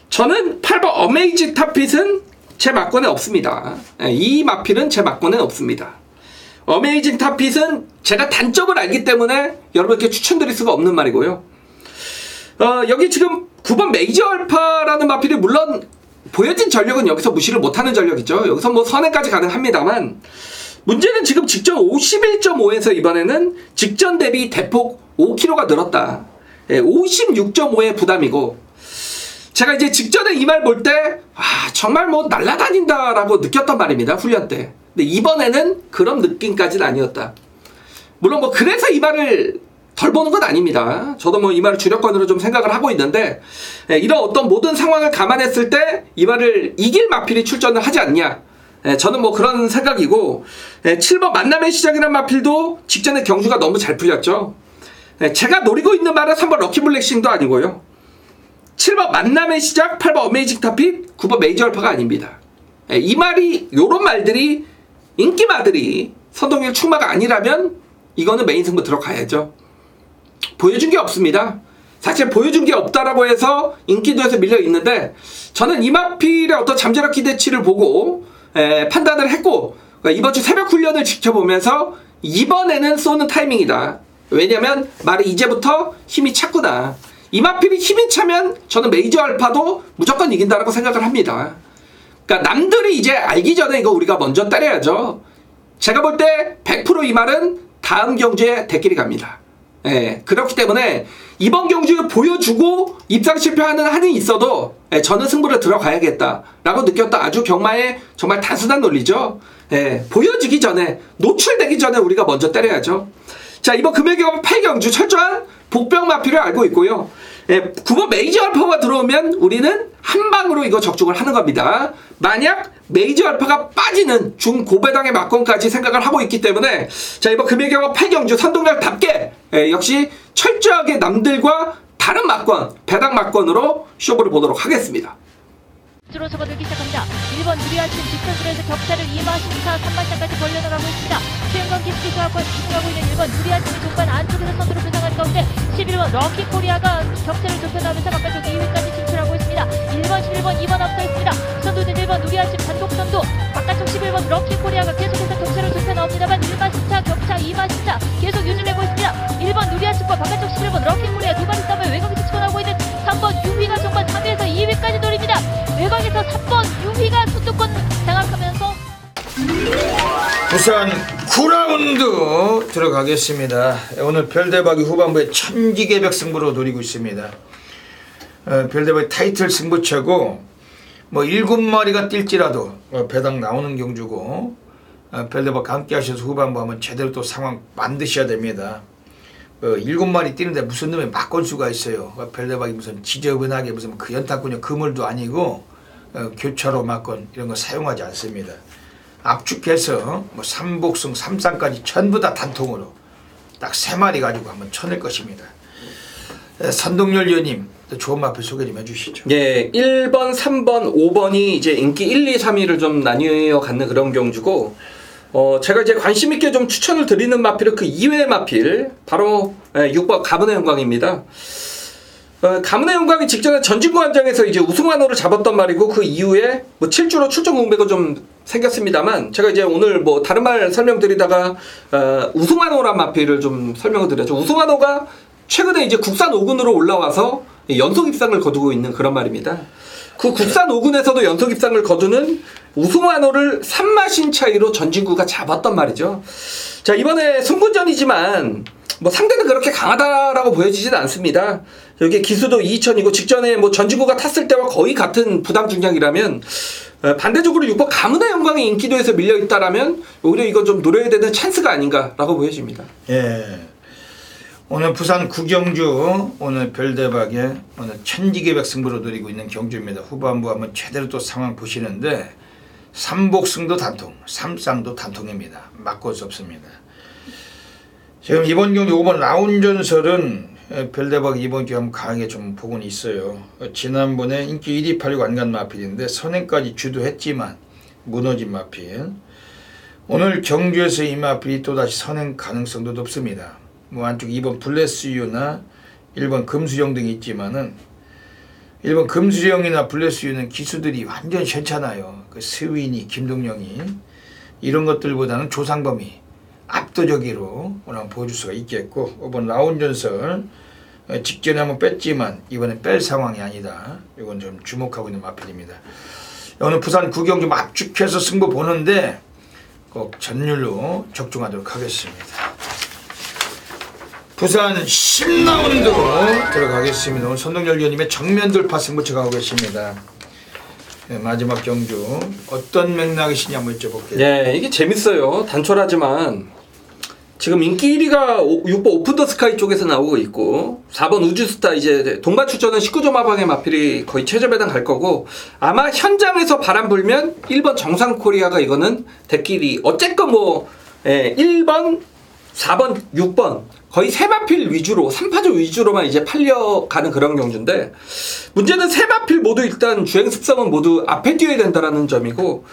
저는 8번 어메이징 탑핏은 제 막권에 없습니다. 이 마필은 제 막권에 없습니다. 어메이징 탑핏은 제가 단점을 알기 때문에 여러분께 추천드릴 수가 없는 말이고요. 여기 지금 9번 메이저 알파라는 마필이 물론 보여진 전력은 여기서 무시를 못하는 전력이죠. 여기서 뭐 선행까지 가능합니다만 문제는 지금 직전 51.5에서 이번에는 직전 대비 대폭 5kg가 늘었다. 56.5의 부담이고, 제가 이제 직전에 이 말 볼 때 정말 뭐 날아다닌다라고 느꼈단 말입니다. 훈련 때. 근데 이번에는 그런 느낌까지는 아니었다. 물론 뭐 그래서 이 말을 덜 보는 건 아닙니다. 저도 뭐 이 말을 주력권으로 좀 생각을 하고 있는데, 이런 어떤 모든 상황을 감안했을 때 이 말을 이길 마필이 출전을 하지 않냐, 저는 뭐 그런 생각이고, 7번 만남의 시작이라는 마필도 직전에 경주가 너무 잘 풀렸죠. 제가 노리고 있는 말은 3번 럭키블랙싱도 아니고요, 7번 만남의 시작, 8번 어메이징 탑핏, 9번 메이저 알파가 아닙니다. 이 말이, 요런 말들이 인기마들이 선동열 출마가 아니라면 이거는 메인 승부 들어가야죠. 보여준 게 없습니다. 사실 보여준 게 없다라고 해서 인기도에서 밀려 있는데, 저는 이 마필의 어떤 잠재력 기대치를 보고 판단을 했고, 그러니까 이번 주 새벽 훈련을 지켜보면서 이번에는 쏘는 타이밍이다. 왜냐면 말이 이제부터 힘이 찼구나. 이 마필이 힘이 차면 저는 메이저 알파도 무조건 이긴다라고 생각을 합니다. 그러니까 남들이 이제 알기 전에 이거 우리가 먼저 때려야죠. 제가 볼 때 100% 이 말은 다음 경주에 대끼리 갑니다. 그렇기 때문에 이번 경주에 보여주고 입상 실패하는 한이 있어도 저는 승부를 들어가야겠다라고 느꼈던 아주 경마의 정말 단순한 논리죠. 보여지기 전에, 노출되기 전에 우리가 먼저 때려야죠. 자, 이번 금요일 8경주 철저한 복병 마필을 알고 있고요. 9번 메이저 알파가 들어오면 우리는 한 방으로 이거 적중을 하는 겁니다. 만약 메이저 알파가 빠지는 중고배당의 막권까지 생각을 하고 있기 때문에, 자, 이번 금요일 8경주 선동열답게 역시 철저하게 남들과 다른 막권, 배당 막권으로 쇼부를 보도록 하겠습니다. 주로 접어들기 시작합니다. 1번 누리아침 직선으로에서 격차를 2마 심사 3마차까지 벌려나가고 있습니다. 최은건 깊이 수하권 집중하고 있는 1번 누리아침이 중반 안쪽에서 선두로 부상한 가운데 11번 럭키코리아가 격차를 좁혀나가면서 바깥쪽 2위까지 진출하고 있습니다. 1번, 11번, 2번 앞서 있습니다. 선두는 1번 누리아침 단독 선두, 바깥쪽 11번 럭키코리아가 계속해서 격차를 좁혀나옵니다만 1마 심차, 격차 2마 심차 계속 유지되고 있습니다. 1번 누리아침과 바깥쪽 11번 럭키코리아 두 마리 싸움을 외곽에서 치고나오고 있는 3번 유휘가 정말 3위에서 2위까지 노립니다. 외곽에서 3번 유휘가 선두권 장악하면서 부산 9라운드 들어가겠습니다. 오늘 별대박이 후반부에 천지개벽 승부로 노리고 있습니다. 별대박이 타이틀 승부처고 뭐 7마리가 뛸지라도 배당 나오는 경주고, 별대박과 함께 하셔서 후반부 한번 제대로 또 상황 만드셔야 됩니다. 7마리 뛰는데 무슨 놈의 막권수가 있어요. 별대박이 무슨 지저분하게 무슨 그 연타꾼이 그물도 아니고 교차로 막권 이런 거 사용하지 않습니다. 압축해서 뭐 3복승 3쌍까지 전부 다 단통으로 딱 3마리 가지고 한번 쳐낼 것입니다. 선동열 위원님 또 좋은 마필 소개 좀 해주시죠. 예, 1번, 3번, 5번이 이제 인기 1, 2, 3위를 좀 나뉘어 갖는 그런 경주고, 제가 이제 관심 있게 좀 추천을 드리는 마필은 그 이외의 마필, 바로 6번 가문의 영광입니다. 가문의 영광이 직전에 전진구 한정에서 이제 우승환호를 잡았던 말이고, 그 이후에 뭐 7주로 출전 공백은 좀 생겼습니다만, 제가 이제 오늘 뭐 다른 말 설명드리다가 우승환호란 마필을 좀 설명을 드렸죠. 우승환호가 최근에 이제 국산 5군으로 올라와서 연속 입상을 거두고 있는 그런 말입니다. 그 국산 5군에서도 연속 입상을 거두는 우승환호를 3마신 차이로 전진구가 잡았단 말이죠. 자, 이번에 승분전이지만 뭐 상대는 그렇게 강하다라고 보여지진 않습니다. 여기 기수도 2000이고 직전에 뭐 전진구가 탔을 때와 거의 같은 부담 중량이라면, 반대적으로 6번 가문의 영광의 인기도에서 밀려있다라면 오히려 이건 좀 노려야 되는 찬스가 아닌가라고 보여집니다. 예. 오늘 부산 구경주, 오늘 별대박에 오늘 천지개벽 승부로 누리고 있는 경주입니다. 후반부 한번 제대로 또 상황 보시는데 3복승도 단통, 3쌍도 단통입니다. 막을 수 없습니다. 지금 이번 경주 5번 라운전설은 별대박 이번 기회 한번 강하게 좀 보고는 있어요. 지난번에 인기 1위 8위 안간 마필인데 선행까지 주도했지만 무너진 마필. 오늘 경주에서 이 마필이 또다시 선행 가능성도 높습니다. 뭐 안쪽 2번 블레스유나 1번 금수령 등이 있지만은 1번 금수령이나 블레스유는 기수들이 완전 괜찮아요. 그 스윈이, 김동영이 이런 것들보다는 조상범이 압도적으로 오늘 한번 보여줄 수가 있겠고, 5번 라운전설 직전에 한번 뺐지만 이번엔 뺄 상황이 아니다. 이건 좀 주목하고 있는 마필입니다. 오늘 부산 구경 좀 압축해서 승부 보는데 꼭 전율로 적중하도록 하겠습니다. 부산 10라운드 들어가겠습니다. 오늘 선동열 위원님의 정면 돌파 승부 쳐가고 계십니다. 네, 마지막 경주 어떤 맥락이시냐 한번 여쭤볼게요. 네, 이게 재밌어요. 단촐하지만 지금 인기 1위가 6번 오픈 더 스카이 쪽에서 나오고 있고 4번 우주스타 이제 동반 출전은 19점 하방의 마필이 거의 최저 배당 갈 거고, 아마 현장에서 바람 불면 1번 정상 코리아가 이거는 대끼리 어쨌건 뭐 1번, 4번, 6번 거의 세 마필 위주로 3파조 위주로만 이제 팔려가는 그런 경주인데, 문제는 세 마필 모두 일단 주행 습성은 모두 앞에 뛰어야 된다라는 점이고,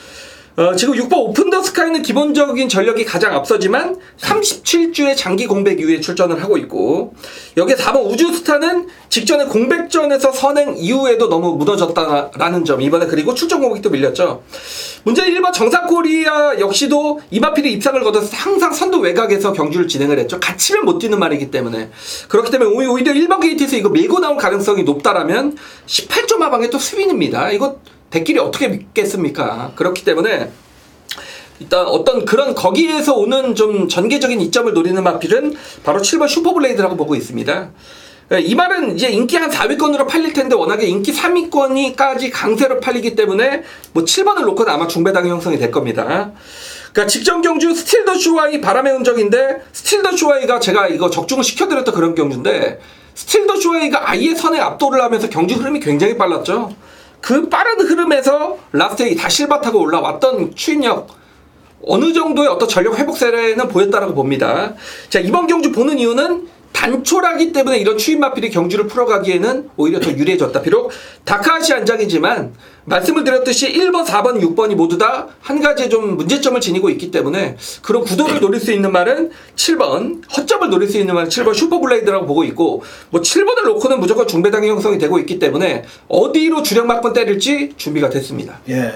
지금 6번 오픈 더 스카이는 기본적인 전력이 가장 앞서지만 37주의 장기 공백 이후에 출전을 하고 있고, 여기에 4번 우주스타는 직전에 공백전에서 선행 이후에도 너무 무너졌다라는 점, 이번에 그리고 출전 공백도 밀렸죠. 문제는 1번 정상코리아 역시도 이마필이 입상을 거둬서 항상 선두 외곽에서 경주를 진행을 했죠. 갇히면 못 뛰는 말이기 때문에. 그렇기 때문에 오히려 1번 게이트에서 이거 밀고 나올 가능성이 높다라면 18점 하방에 또 스윈입니다. 이거 대끼리 어떻게 믿겠습니까? 그렇기 때문에 일단 어떤 그런 거기에서 오는 좀 전개적인 이점을 노리는 마필은 바로 7번 슈퍼블레이드라고 보고 있습니다. 이 말은 이제 인기 한 4위권으로 팔릴 텐데 워낙에 인기 3위권이까지 강세로 팔리기 때문에 뭐 7번을 놓고는 아마 중배당이 형성이 될 겁니다. 그러니까 직전 경주 스틸 더 슈와이 바람의 흔적인데, 스틸 더 슈와이가 제가 이거 적중을 시켜드렸던 그런 경주인데, 스틸 더 슈와이가 아예 선에 압도를 하면서 경주 흐름이 굉장히 빨랐죠. 그 빠른 흐름에서 라스트에 다 실바 타고 올라왔던 추인력, 어느 정도의 어떤 전력 회복세는 보였다라고 봅니다. 자, 이번 경주 보는 이유는 단촐하기 때문에 이런 추인 마필이 경주를 풀어가기에는 오히려 더 유리해졌다. 비록 다카하시 안장이지만 말씀을 드렸듯이 1번, 4번, 6번이 모두 다 한 가지 좀 문제점을 지니고 있기 때문에 그런 구도를 노릴 수 있는 말은 7번, 허점을 노릴 수 있는 말은 7번 슈퍼블레이드라고 보고 있고, 뭐 7번을 놓고는 무조건 중배당이 형성이 되고 있기 때문에 어디로 주력 막번 때릴지 준비가 됐습니다. 예.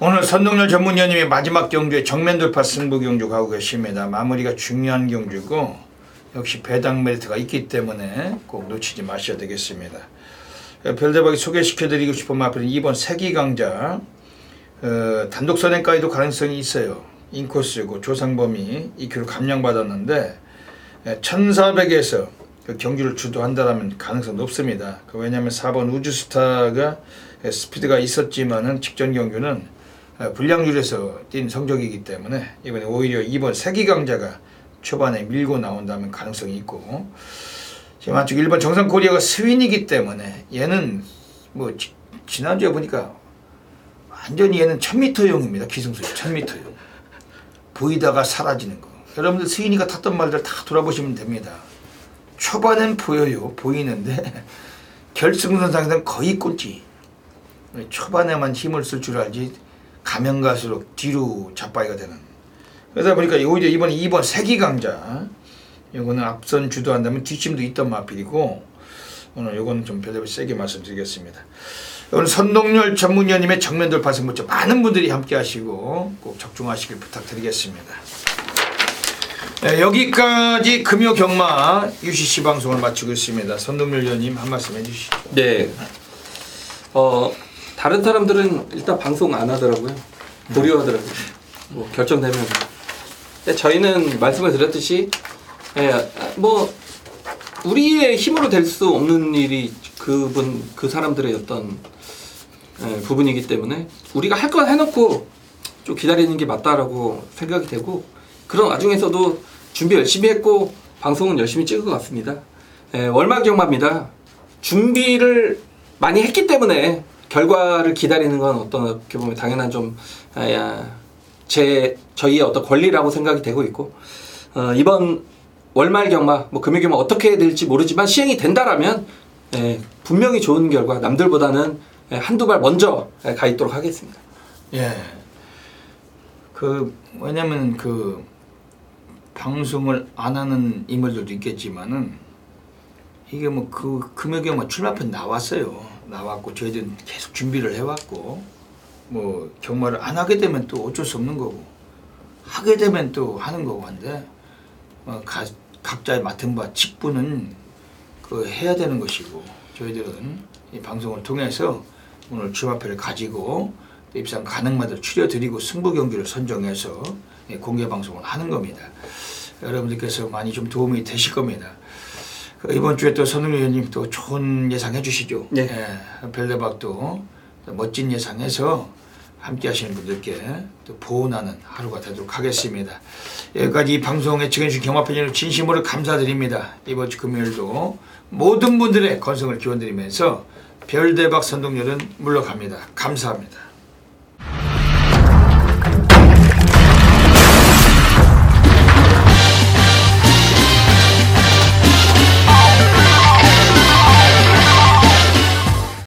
오늘 선동열 전문위원님이 마지막 경주에 정면 돌파 승부 경주 가고 계십니다. 마무리가 중요한 경주고 역시 배당 메리트가 있기 때문에 꼭 놓치지 마셔야 되겠습니다. 별대박이 소개시켜드리고 싶은 마필은 2번 세기강자, 단독 선행까지도 가능성이 있어요. 인코스고 조상범이 2km 감량받았는데 1400에서 그 경주를 주도한다면 가능성 높습니다. 왜냐하면 4번 우주스타가 스피드가 있었지만은 직전 경주는 불량률에서 뛴 성적이기 때문에 이번에 오히려 2번 세기강자가 초반에 밀고 나온다면 가능성이 있고, 지금 한쪽 1번 정상코리아가 스윈이기 때문에 얘는 뭐 지난주에 보니까 완전히 얘는 1000m용입니다. 기승술 1000m용 보이다가 사라지는 거. 여러분들 스윈이가 탔던 말들 다 돌아보시면 됩니다. 초반엔 보여요. 보이는데 결승선상에서는 거의 꼴찌. 초반에만 힘을 쓸 줄 알지 가면 갈수록 뒤로 자빠이가 되는. 그러다 보니까 오히려 이번에 2번 세기강자, 이거는 앞선 주도한다면 뒷심도 있던 마필이고, 오늘 이거는 좀 별로 세게 말씀드리겠습니다. 오늘 선동열 전문위원님의 정면 돌파 승부 많은 분들이 함께 하시고 꼭 적중하시길 부탁드리겠습니다. 네, 여기까지 금요 경마 UCC 방송을 마치고 있습니다. 선동열 위원님 한 말씀 해주시죠. 네. 다른 사람들은 일단 방송 안 하더라고요. 보류하더라고요. 뭐 결정되면. 근데 저희는 말씀을 드렸듯이 뭐 우리의 힘으로 될 수 없는 일이 그 사람들의 어떤 부분이기 때문에 우리가 할 건 해놓고 좀 기다리는 게 맞다라고 생각이 되고, 그런 와중에서도 준비 열심히 했고 방송은 열심히 찍은 것 같습니다. 월말 경마입니다. 준비를 많이 했기 때문에 결과를 기다리는 건 어떻게 보면 당연한 좀 저희의 어떤 권리라고 생각이 되고 있고, 이번 월말 경마, 뭐 금일 경마 어떻게 될지 모르지만 시행이 된다라면 분명히 좋은 결과, 남들보다는 한두 발 먼저 가 있도록 하겠습니다. 예. 왜냐면 방송을 안 하는 인물들도 있겠지만은 이게 뭐 금일 경마 출마편 나왔어요. 나왔고 저희들은 계속 준비를 해왔고 뭐 경마를 안 하게 되면 또 어쩔 수 없는 거고 하게 되면 또 하는 거고 한데 각자의 맡은 바 직분은 해야 되는 것이고 저희들은 이 방송을 통해서 오늘 출마표를 가지고 입상 가능마다 추려드리고 승부 경기를 선정해서 공개 방송을 하는 겁니다. 여러분들께서 많이 좀 도움이 되실 겁니다. 이번 주에 또 선웅 의원님 또 좋은 예상 해주시죠. 네. 별대박도 멋진 예상해서 함께 하시는 분들께 또 보온하는 하루가 되도록 하겠습니다. 여기까지 이 방송에 증해주신 경마팬 진심으로 감사드립니다. 이번 주 금요일도 모든 분들의 건승을 기원드리면서 별대박 선동열은 물러갑니다. 감사합니다.